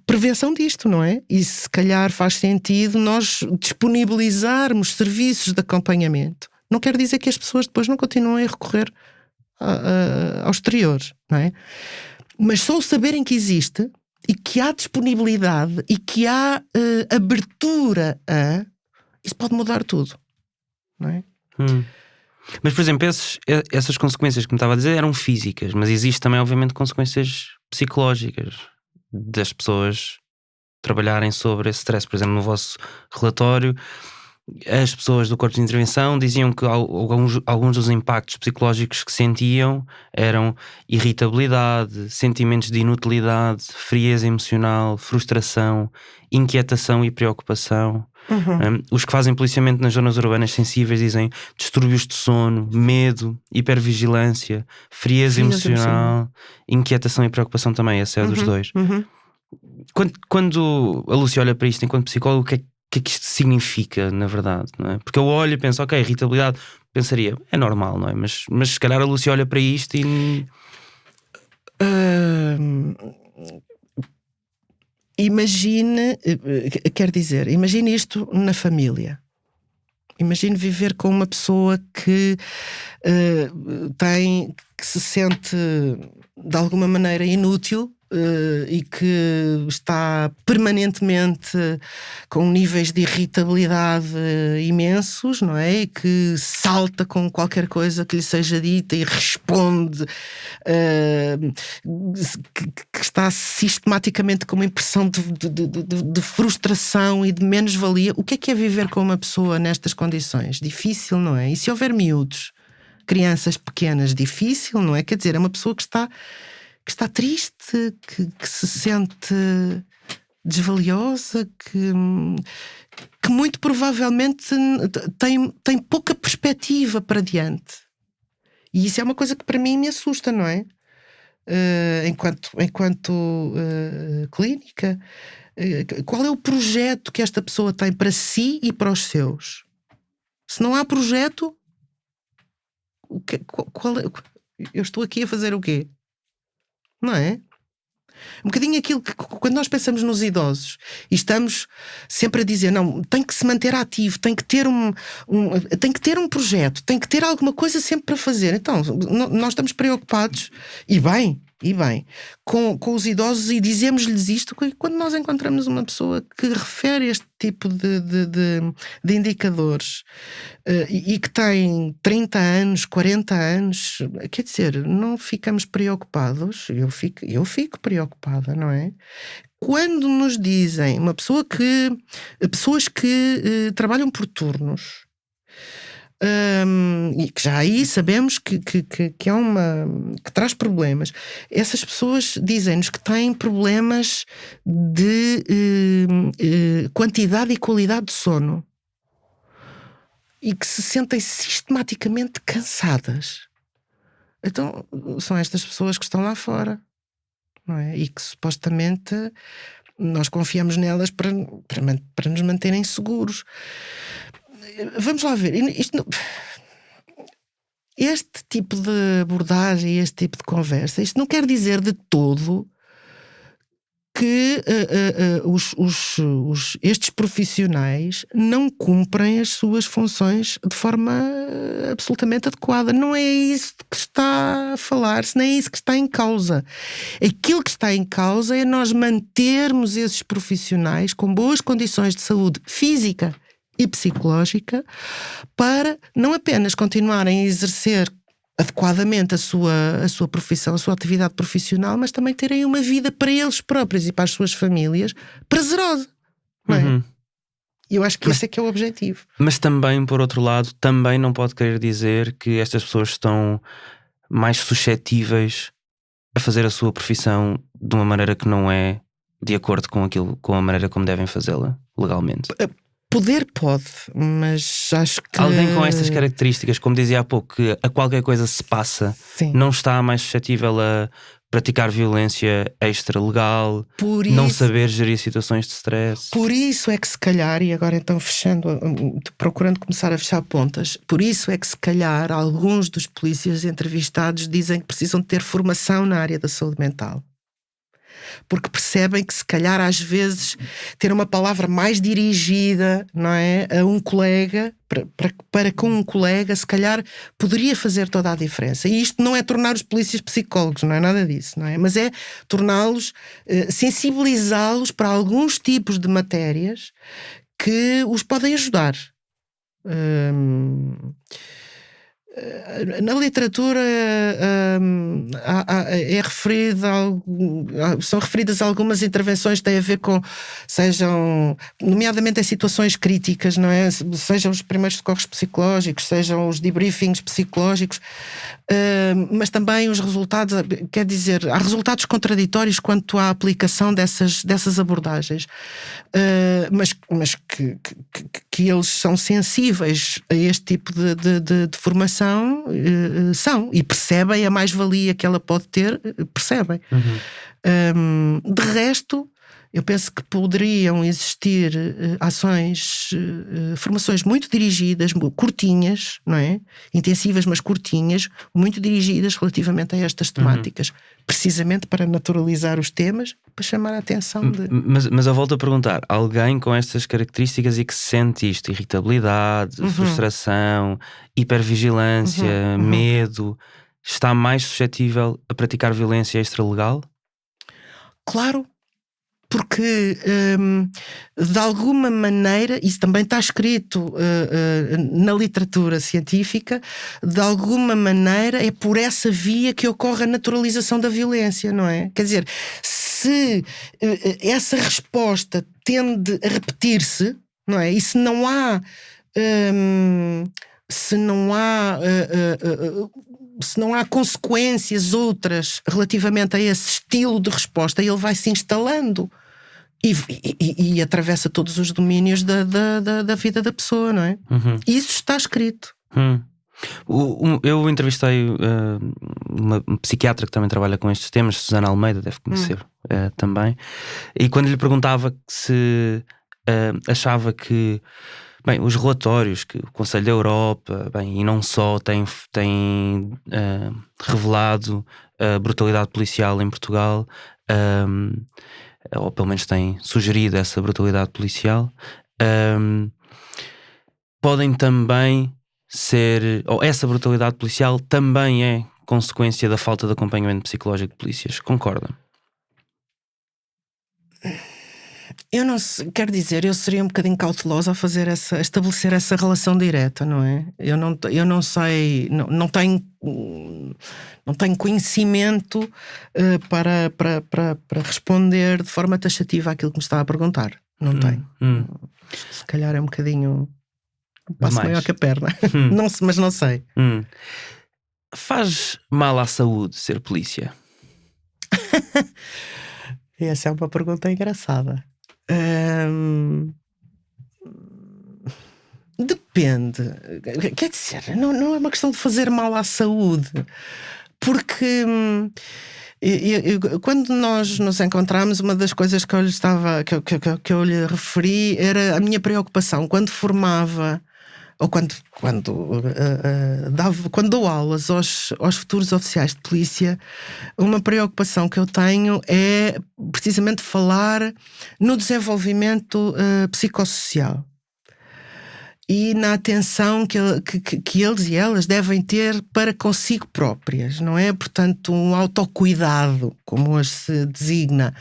prevenção disto, não é? E se calhar faz sentido nós disponibilizarmos serviços de acompanhamento. Não quer dizer que as pessoas depois não continuem a recorrer ao exterior, não é? Mas só o saberem que existe e que há disponibilidade e que há abertura isso pode mudar tudo, não é? Mas, por exemplo, essas consequências que me estava a dizer eram físicas, mas existe também, obviamente, consequências psicológicas das pessoas trabalharem sobre esse stress. Por exemplo, no vosso relatório, as pessoas do corpo de intervenção diziam que alguns dos impactos psicológicos que sentiam eram irritabilidade, sentimentos de inutilidade, frieza emocional, frustração, inquietação e preocupação. Os que fazem policiamento nas zonas urbanas sensíveis dizem distúrbios de sono, medo, hipervigilância, frieza emocional, inquietação e preocupação também. Esse é dos dois. Quando a Lúcia olha para isto enquanto psicólogo, o que é que isto significa, na verdade, não é? Porque eu olho e penso, ok, irritabilidade, pensaria, é normal, não é? Mas se calhar a Lúcia olha para isto e... Imagine isto na família. Imagine viver com uma pessoa que se sente de alguma maneira inútil e que está permanentemente com níveis de irritabilidade imensos, não é? E que salta com qualquer coisa que lhe seja dita e responde, que está sistematicamente com uma impressão de frustração e de menos-valia. O que é viver com uma pessoa nestas condições? Difícil, não é? E se houver miúdos, crianças pequenas, difícil, não é? Quer dizer, é uma pessoa que está triste, que se sente desvaliosa, que muito provavelmente tem pouca perspectiva para diante. E isso é uma coisa que para mim me assusta, não é? Enquanto clínica, qual é o projeto que esta pessoa tem para si e para os seus? Se não há projeto, eu estou aqui a fazer o quê? Não é? Um bocadinho aquilo que quando nós pensamos nos idosos e estamos sempre a dizer, não, tem que se manter ativo, tem que ter tem que ter um projeto, tem que ter alguma coisa sempre para fazer. Então, nós estamos preocupados, e bem, com os idosos, e dizemos-lhes isto quando nós encontramos uma pessoa que refere este tipo de indicadores e que tem 30 anos, 40 anos, quer dizer, não ficamos preocupados. Eu fico preocupada, não é? quando nos dizem pessoas que trabalham por turnos, e que já aí sabemos que que traz problemas, essas pessoas dizem-nos que têm problemas de quantidade e qualidade de sono e que se sentem sistematicamente cansadas. Então são estas pessoas que estão lá fora, não é? E que supostamente nós confiamos nelas para nos manterem seguros. Vamos lá ver. Este tipo de abordagem, este tipo de conversa, isto não quer dizer de todo que estes profissionais não cumprem as suas funções de forma absolutamente adequada. Não é isso que está a falar-se, nem é isso que está em causa. Aquilo que está em causa é nós mantermos esses profissionais com boas condições de saúde física e psicológica para não apenas continuarem a exercer adequadamente a sua profissão, a sua atividade profissional, mas também terem uma vida para eles próprios e para as suas famílias prazerosa, não é? E eu acho que esse é que é o objetivo. Mas também, por outro lado, também não pode querer dizer que estas pessoas estão mais suscetíveis a fazer a sua profissão de uma maneira que não é de acordo com a maneira como devem fazê-la legalmente. Poder pode, mas acho que... Alguém com estas características, como dizia há pouco, que a qualquer coisa se passa, Sim. não está mais suscetível a praticar violência extra-legal, não saber gerir situações de stress. Por isso é que se calhar, e agora então procurando começar a fechar pontas, por isso é que se calhar alguns dos polícias entrevistados dizem que precisam de ter formação na área da saúde mental. Porque percebem que se calhar às vezes ter uma palavra mais dirigida, não é, a um colega, para com um colega, se calhar poderia fazer toda a diferença. E isto não é tornar os polícias psicólogos, não é nada disso, não é? Mas é torná-los, sensibilizá-los para alguns tipos de matérias que os podem ajudar. Na literatura são referidas algumas intervenções que têm a ver com, sejam, nomeadamente em situações críticas, não é? Sejam os primeiros socorros psicológicos, sejam os debriefings psicológicos, mas também os resultados, quer dizer, há resultados contraditórios quanto à aplicação dessas abordagens, mas que eles são sensíveis a este tipo de formação, são, e percebem a mais-valia que ela pode ter, percebem. De resto, eu penso que poderiam existir ações, formações muito dirigidas, curtinhas, não é? Intensivas, mas curtinhas, muito dirigidas relativamente a estas temáticas, precisamente para naturalizar os temas, para chamar a atenção de... Mas eu volto a perguntar, alguém com estas características e que sente isto, irritabilidade, frustração, hipervigilância, medo, está mais suscetível a praticar violência extralegal? Claro. Porque, de alguma maneira, isso também está escrito na literatura científica, de alguma maneira é por essa via que ocorre a naturalização da violência, não é? Quer dizer, se essa resposta tende a repetir-se, não é? E se não há consequências outras relativamente a esse estilo de resposta, ele vai se instalando e atravessa todos os domínios da vida da pessoa, não é? Isso está escrito. Eu entrevistei uma psiquiatra que também trabalha com estes temas, Susana Almeida, deve conhecer também, e quando lhe perguntava se achava que, bem, os relatórios que o Conselho da Europa, bem, e não só, têm revelado a brutalidade policial em Portugal, ou pelo menos têm sugerido essa brutalidade policial, podem também ser, ou essa brutalidade policial também é consequência da falta de acompanhamento psicológico de polícias. Concorda? Eu não sei, quero dizer, eu seria um bocadinho cautelosa a estabelecer essa relação direta, não é? Eu não sei, não tenho conhecimento para responder de forma taxativa àquilo que me está a perguntar. Não tenho. Se calhar é um bocadinho passo maior que a perna. Mas não sei. Faz mal à saúde ser polícia? Essa é uma pergunta engraçada. Depende. Quer dizer, não é uma questão de fazer mal à saúde, porque quando nós nos encontramos, uma das coisas que eu lhe referi era a minha preocupação quando formava ou quando dou aulas aos futuros oficiais de polícia. Uma preocupação que eu tenho é precisamente falar no desenvolvimento psicossocial e na atenção que eles e elas devem ter para consigo próprias, não é? Portanto, um autocuidado, como hoje se designa.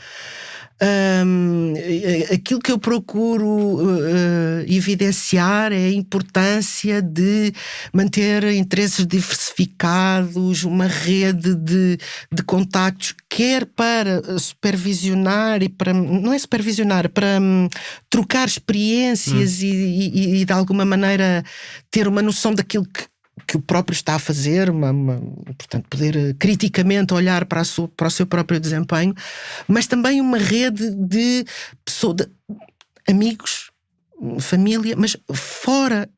Aquilo que eu procuro evidenciar é a importância de manter interesses diversificados, uma rede de contactos, quer para supervisionar e para, não é supervisionar, para trocar experiências e de alguma maneira ter uma noção daquilo que o próprio está a fazer, portanto, poder criticamente olhar para o seu próprio desempenho, mas também uma rede de pessoas, de amigos, família, mas fora,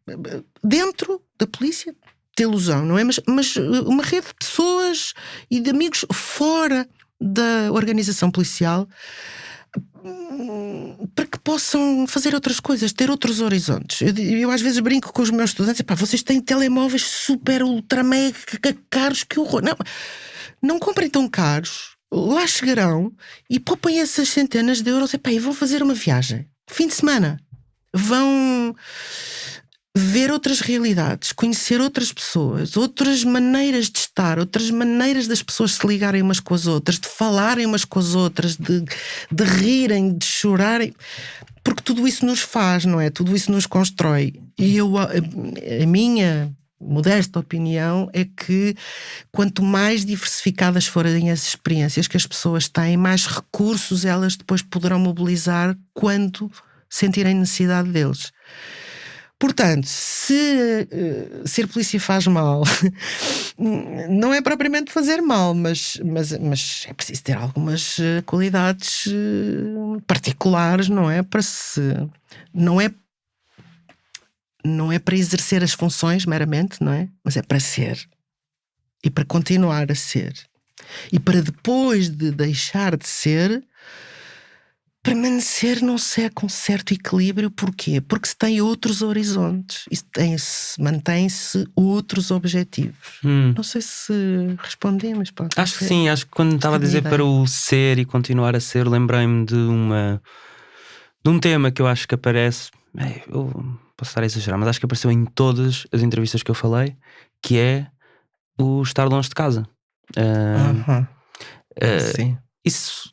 dentro da polícia, de ilusão, não é? Mas uma rede de pessoas e de amigos fora da organização policial, para que possam fazer outras coisas, ter outros horizontes. Eu às vezes brinco com os meus estudantes: vocês têm telemóveis super, ultra, mega caros, que horror. Não comprem tão caros, lá chegarão e poupem essas centenas de euros e vão fazer uma viagem, fim de semana, vão ver outras realidades, conhecer outras pessoas, outras maneiras de estar, outras maneiras das pessoas se ligarem umas com as outras, de falarem umas com as outras, de rirem, de chorarem, porque tudo isso nos faz, não é? Tudo isso nos constrói. E a minha modesta opinião é que quanto mais diversificadas forem as experiências que as pessoas têm, mais recursos elas depois poderão mobilizar quando sentirem necessidade deles. Portanto, se ser polícia faz mal, não é propriamente fazer mal, mas é preciso ter algumas qualidades particulares, não é? Não é para exercer as funções meramente, não é? Mas é para ser. E para continuar a ser. E para depois de deixar de ser, permanecer num com certo equilíbrio. Porquê? Porque se tem outros horizontes e mantém-se outros objetivos. Não sei se respondi, mas pode. Acho que sim, acho que quando estava a dizer para o ser e continuar a ser, lembrei-me de um tema que eu acho que aparece, eu posso estar a exagerar, mas acho que apareceu em todas as entrevistas que eu falei, que é o estar longe de casa. Sim. Isso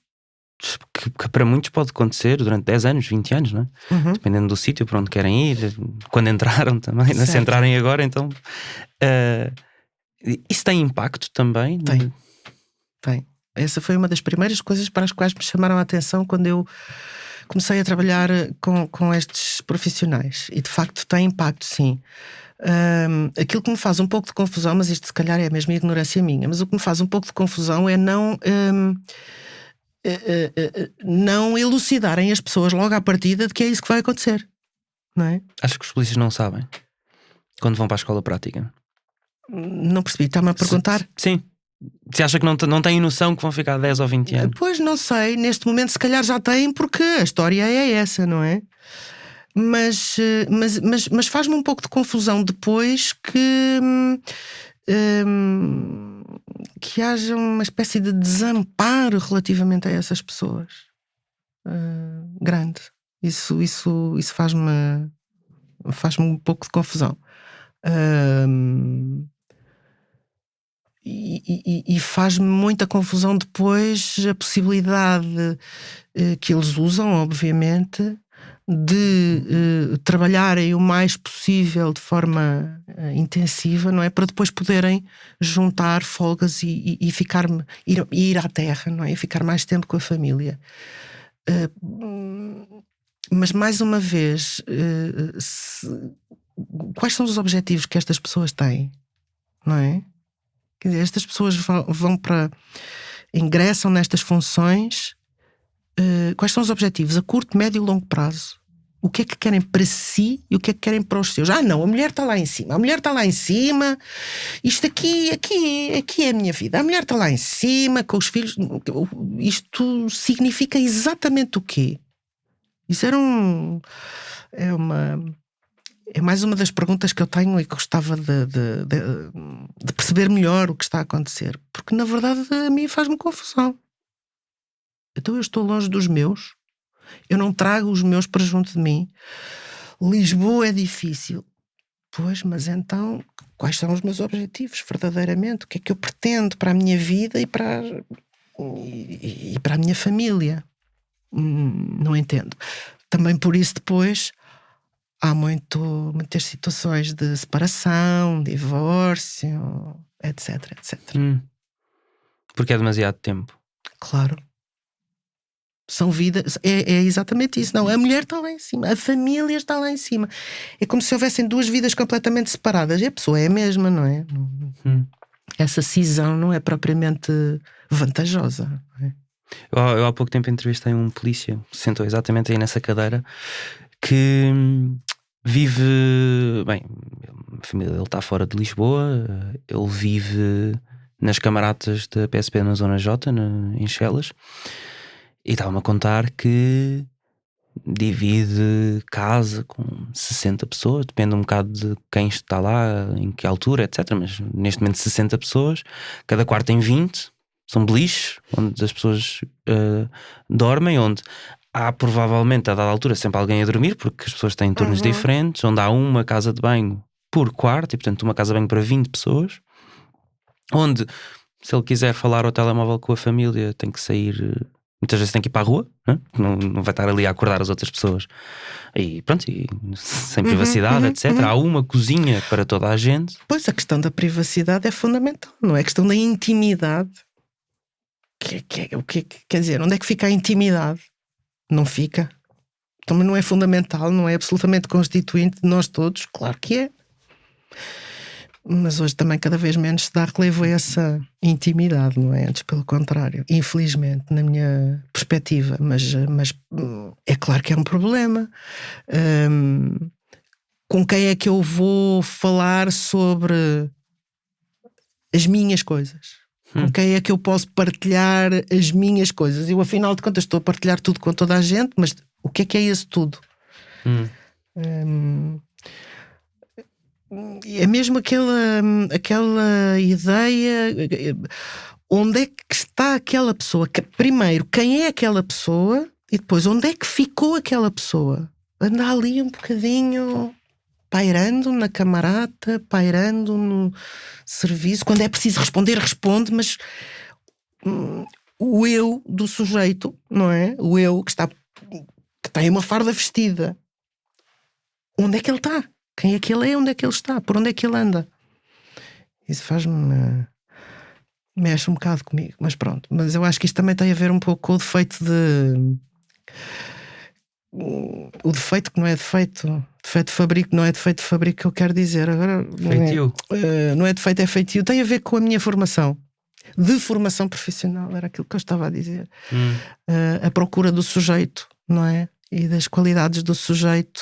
que para muitos pode acontecer durante 10 anos, 20 anos, não é? Dependendo do sítio para onde querem ir, quando entraram também, se entrarem agora, então isso tem impacto também? Tem. Essa foi uma das primeiras coisas para as quais me chamaram a atenção quando eu comecei a trabalhar com estes profissionais, e de facto tem impacto, sim. Aquilo que me faz um pouco de confusão, mas isto se calhar é mesmo ignorância minha, mas o que me faz um pouco de confusão é não elucidarem as pessoas logo à partida de que é isso que vai acontecer, não é? Acho que os polícias não sabem quando vão para a escola prática. Não percebi, está-me a perguntar? Sim. Se acha que não têm noção que vão ficar 10 ou 20 anos? Pois não sei, neste momento se calhar já têm, porque a história é essa, não é? Mas faz-me um pouco de confusão depois que haja uma espécie de desamparo relativamente a essas pessoas. Grande. Isso faz-me um pouco de confusão. e faz-me muita confusão depois a possibilidade que eles usam, obviamente, de trabalharem o mais possível de forma intensiva, não é? Para depois poderem juntar folgas e ir à terra, não é? E ficar mais tempo com a família. Mas mais uma vez, quais são os objetivos que estas pessoas têm, não é? Quer dizer, estas pessoas ingressam nestas funções. Quais são os objetivos a curto, médio e longo prazo? O que é que querem para si e o que é que querem para os seus? Não, a mulher está lá em cima. A mulher está lá em cima. Isto aqui é a minha vida. A mulher está lá em cima com os filhos. Isto significa exatamente o quê? Isso é mais uma das perguntas que eu tenho e que gostava de perceber melhor o que está a acontecer. Porque, na verdade, a mim faz-me confusão. Então eu estou longe dos meus. Eu não trago os meus para junto de mim. Lisboa é difícil. Pois, mas então, quais são os meus objetivos, verdadeiramente? O que é que eu pretendo para a minha vida e para a minha família? Não entendo. Também por isso depois há muitas situações de separação, divórcio, etc, etc. Porque é demasiado tempo. Claro. São vidas, é exatamente isso. Não, a mulher está lá em cima, a família está lá em cima. É como se houvessem duas vidas completamente separadas. E a pessoa é a mesma, não é? Essa cisão não é propriamente vantajosa, não é? Eu há pouco tempo entrevistei um polícia, sentou exatamente aí nessa cadeira, que vive... Bem, a família dele está fora de Lisboa, ele vive nas camaratas da PSP na Zona J, em Chelas, e estava-me a contar que divide casa com 60 pessoas, depende um bocado de quem está lá, em que altura, etc. Mas neste momento 60 pessoas, cada quarto tem 20, são beliches, onde as pessoas dormem, onde há provavelmente a dada altura sempre alguém a dormir, porque as pessoas têm turnos diferentes, onde há uma casa de banho por quarto, e portanto uma casa de banho para 20 pessoas, onde se ele quiser falar ao telemóvel com a família tem que sair... Muitas vezes tem que ir para a rua, não vai estar ali a acordar as outras pessoas. E pronto, sem privacidade, etc. Há uma cozinha para toda a gente. Pois, a questão da privacidade é fundamental, não é? A questão da intimidade. Quer dizer, onde é que fica a intimidade? Não fica. Também não é fundamental, não é absolutamente constituinte de nós todos. Claro que é. Mas hoje também cada vez menos se dá relevo a essa intimidade, não é? Antes pelo contrário, infelizmente, na minha perspectiva, mas é claro que é um problema. Com quem é que eu vou falar sobre as minhas coisas? Com quem é que eu posso partilhar as minhas coisas? Eu, afinal de contas, estou a partilhar tudo com toda a gente, mas o que é isso tudo? É mesmo aquela ideia, onde é que está aquela pessoa? Primeiro, quem é aquela pessoa? E depois, onde é que ficou aquela pessoa? Anda ali um bocadinho pairando na camarata, pairando no serviço. Quando é preciso responder, responde, mas o eu do sujeito, não é? O eu que tem uma farda vestida. Onde é que ele está? Quem é que ele é? Onde é que ele está? Por onde é que ele anda? Isso faz-me... mexe um bocado comigo, mas pronto. Mas eu acho que isto também tem a ver um pouco com o defeito o defeito que não é defeito. Defeito de fabrico não é defeito de fabrico que eu quero dizer. Agora, feitio. Não é defeito, é feitio. Tem a ver com a minha formação. De formação profissional, era aquilo que eu estava a dizer. A procura do sujeito, não é? E das qualidades do sujeito...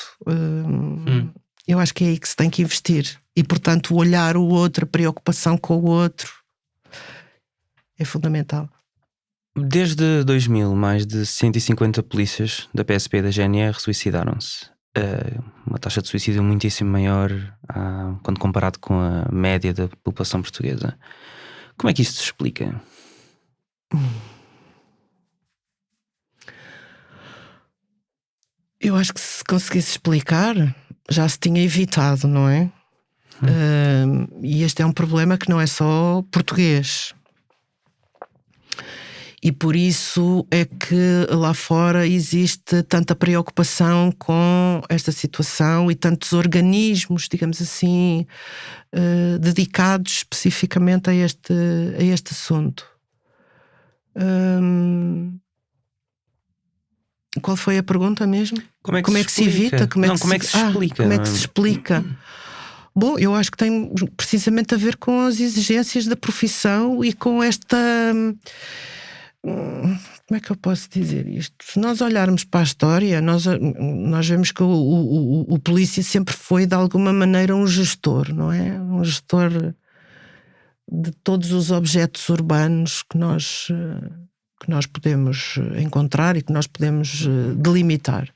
Eu acho que é aí que se tem que investir. E, portanto, olhar o outro, a preocupação com o outro é fundamental. Desde 2000, mais de 150 polícias da PSP e da GNR suicidaram-se. Uma taxa de suicídio muitíssimo maior quando comparado com a média da população portuguesa. Como é que isto se explica? Eu acho que se conseguisse explicar, já se tinha evitado, não é? E este é um problema que não é só português. E por isso é que lá fora existe tanta preocupação com esta situação e tantos organismos, digamos assim, dedicados especificamente a este assunto. Qual foi a pergunta mesmo? Como é que se evita? Como é que se explica? Como é que se explica? Bom, eu acho que tem precisamente a ver com as exigências da profissão e com esta... Como é que eu posso dizer isto? Se nós olharmos para a história, nós vemos que o polícia sempre foi de alguma maneira um gestor, não é? Um gestor de todos os objetos urbanos que nós podemos encontrar e que nós podemos delimitar.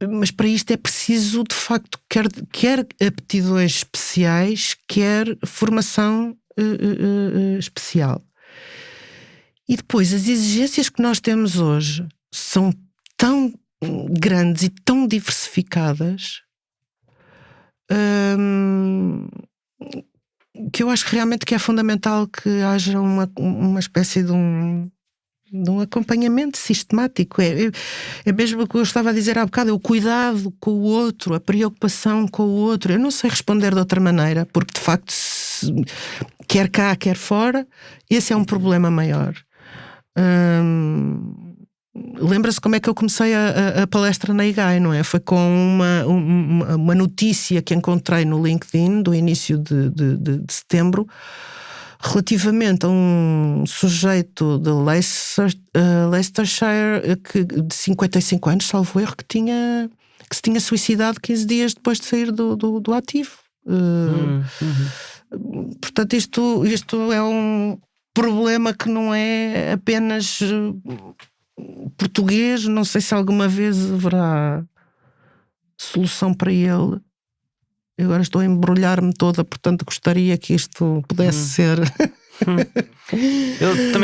Mas para isto é preciso, de facto, quer aptidões especiais, quer formação especial. E depois, as exigências que nós temos hoje são tão grandes e tão diversificadas que eu acho que realmente que é fundamental que haja uma espécie de um acompanhamento sistemático. É mesmo o que eu estava a dizer há bocado, é o cuidado com o outro, a preocupação com o outro. Eu não sei responder de outra maneira, porque de facto, quer cá, quer fora, esse é um problema maior. Lembra-se como é que eu comecei a palestra na IGAI, não é? Foi com uma notícia que encontrei no LinkedIn do início de setembro, relativamente a um sujeito de Leicestershire de 55 anos, salvo erro, que se tinha suicidado 15 dias depois de sair do ativo. Portanto, isto é um problema que não é apenas português. Não sei se alguma vez haverá solução para ele. Eu agora estou a embrulhar-me toda, portanto gostaria que isto pudesse ser. Também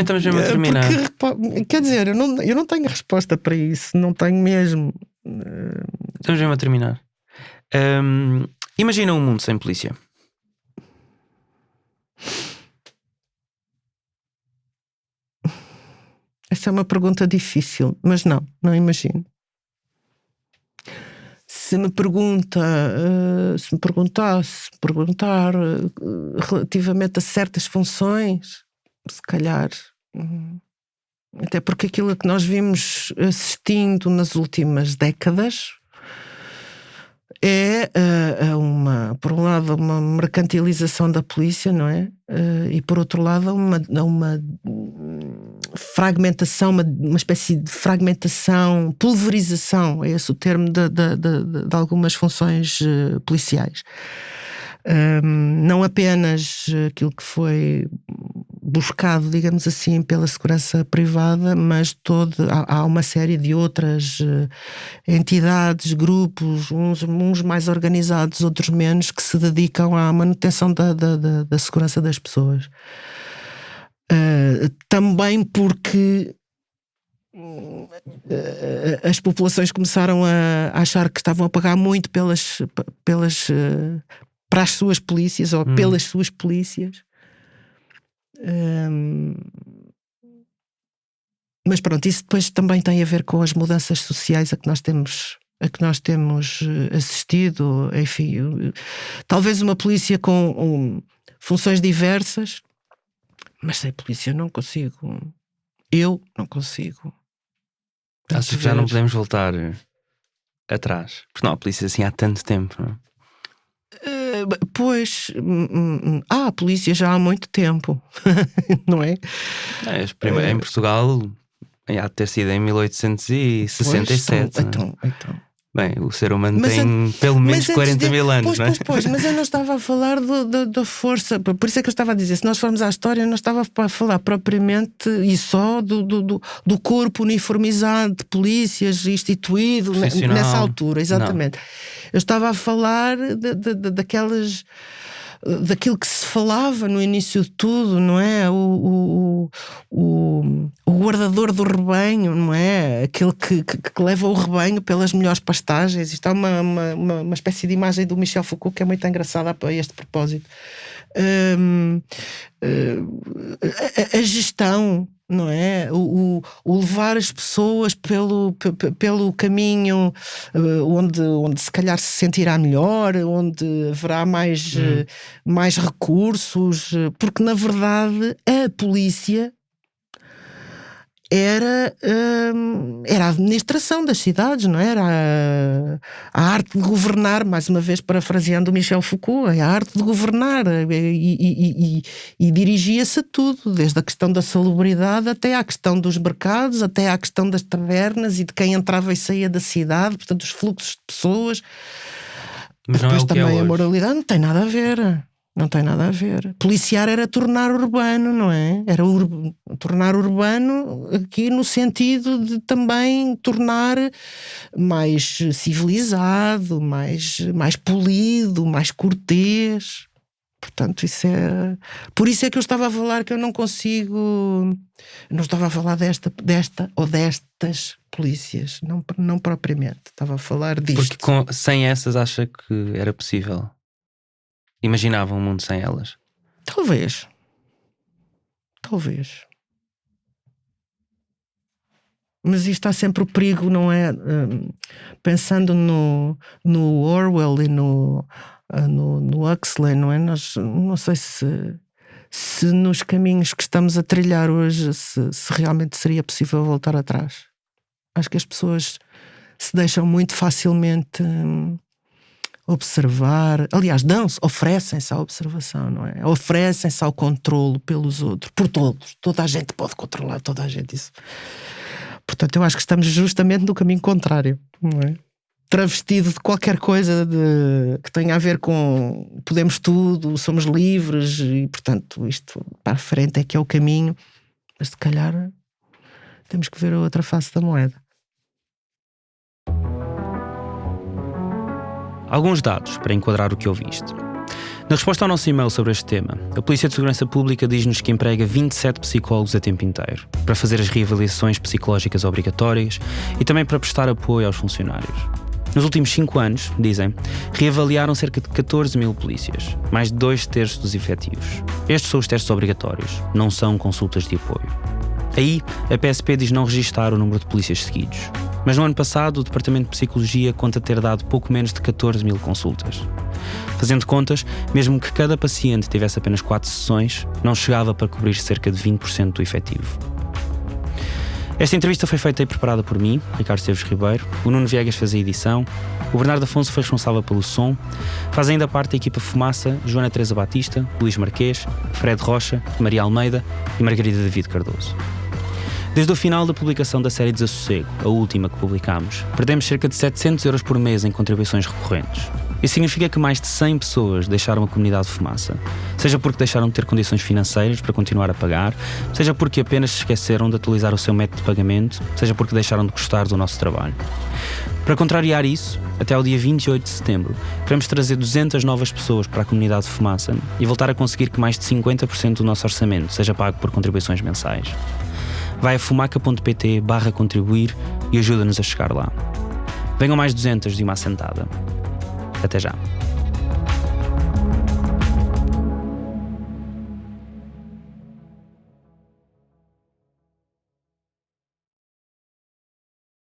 estamos mesmo a terminar. Porque, quer dizer, eu não tenho resposta para isso, não tenho mesmo. Estamos mesmo a terminar. Imagina um mundo sem polícia. Essa é uma pergunta difícil, mas não imagino. Se me perguntar relativamente a certas funções, se calhar, até porque aquilo que nós vimos assistindo nas últimas décadas é por um lado uma mercantilização da polícia, não é? E por outro lado uma fragmentação, uma espécie de fragmentação, pulverização, é esse o termo de algumas funções policiais. Não apenas aquilo que foi buscado, digamos assim, pela segurança privada, mas há uma série de outras entidades, grupos, uns mais organizados, outros menos, que se dedicam à manutenção da segurança das pessoas. Também porque as populações começaram a achar que estavam a pagar muito para as suas polícias ou pelas suas polícias. Mas pronto, isso depois também tem a ver com as mudanças sociais a que nós temos assistido. Enfim, talvez uma polícia com funções diversas, mas sem polícia eu não consigo. Acho que já não podemos voltar atrás, porque não há polícia assim há tanto tempo, não é? Pois, há polícia já há muito tempo, não é? Em Portugal há de ter sido em 1867. Pois, então. Bem, o ser humano tem pelo menos 40 mil anos, não é? Pois, mas eu não estava a falar da força. Por isso é que eu estava a dizer, se nós formos à história, eu não estava a falar propriamente e só do corpo uniformizado de polícias instituído nessa altura, exatamente. Não. Eu estava a falar daquelas daquilo que se falava no início de tudo, não é? O guardador do rebanho, não é? Aquele que leva o rebanho pelas melhores pastagens. Isto é uma espécie de imagem do Michel Foucault que é muito engraçada a este propósito. A gestão, não é? O levar as pessoas pelo caminho onde se calhar se sentirá melhor, onde haverá mais recursos, porque na verdade a polícia era a administração das cidades, não é? Era a arte de governar, mais uma vez parafraseando o Michel Foucault, é a arte de governar e dirigia-se a tudo, desde a questão da salubridade até à questão dos mercados, até à questão das tabernas e de quem entrava e saía da cidade, portanto os fluxos de pessoas. Mas depois não é o que também é a hoje. moralidade não tem nada a ver. Não tem nada a ver. Policiar era tornar urbano, não é? Era tornar urbano aqui no sentido de também tornar mais civilizado, mais polido, mais cortês. Portanto, por isso é que eu estava a falar que eu não consigo. Não estava a falar desta ou destas polícias, não propriamente. Estava a falar disto. Porque sem essas acha que era possível? Imaginava um mundo sem elas? Talvez. Mas isto há sempre o perigo, não é? Pensando no Orwell e no Huxley, não é? Nós, não sei se nos caminhos que estamos a trilhar hoje se realmente seria possível voltar atrás. Acho que as pessoas se deixam muito facilmente observar, aliás, oferecem-se à observação, não é? Oferecem-se ao controlo pelos outros, por todos. Toda a gente pode controlar, toda a gente isso. Portanto, eu acho que estamos justamente no caminho contrário, não é? Travestido de qualquer coisa que tenha a ver com podemos tudo, somos livres e, portanto, isto para a frente é que é o caminho, mas se calhar temos que ver a outra face da moeda. Alguns dados para enquadrar o que ouviste. Na resposta ao nosso e-mail sobre este tema, a Polícia de Segurança Pública diz-nos que emprega 27 psicólogos a tempo inteiro, para fazer as reavaliações psicológicas obrigatórias e também para prestar apoio aos funcionários. Nos últimos 5 anos, dizem, reavaliaram cerca de 14 mil polícias, mais de 2/3 dos efetivos. Estes são os testes obrigatórios, não são consultas de apoio. Aí, a PSP diz não registar o número de polícias seguidos. Mas no ano passado, o Departamento de Psicologia conta ter dado pouco menos de 14 mil consultas. Fazendo contas, mesmo que cada paciente tivesse apenas 4 sessões, não chegava para cobrir cerca de 20% do efetivo. Esta entrevista foi feita e preparada por mim, Ricardo Esteves Ribeiro, o Nuno Viegas fez a edição, o Bernardo Afonso foi responsável pelo som, faz ainda parte da equipa Fumaça Joana Teresa Batista, Luís Marquês, Fred Rocha, Maria Almeida e Margarida David Cardoso. Desde o final da publicação da série Desassossego, a última que publicámos, perdemos cerca de 700 euros por mês em contribuições recorrentes. Isso significa que mais de 100 pessoas deixaram a comunidade de Fumaça, seja porque deixaram de ter condições financeiras para continuar a pagar, seja porque apenas se esqueceram de atualizar o seu método de pagamento, seja porque deixaram de gostar do nosso trabalho. Para contrariar isso, até ao dia 28 de setembro, queremos trazer 200 novas pessoas para a comunidade de Fumaça e voltar a conseguir que mais de 50% do nosso orçamento seja pago por contribuições mensais. Vai a fumaca.pt/contribuir e ajuda-nos a chegar lá. Venham mais 200 de uma assentada. Até já.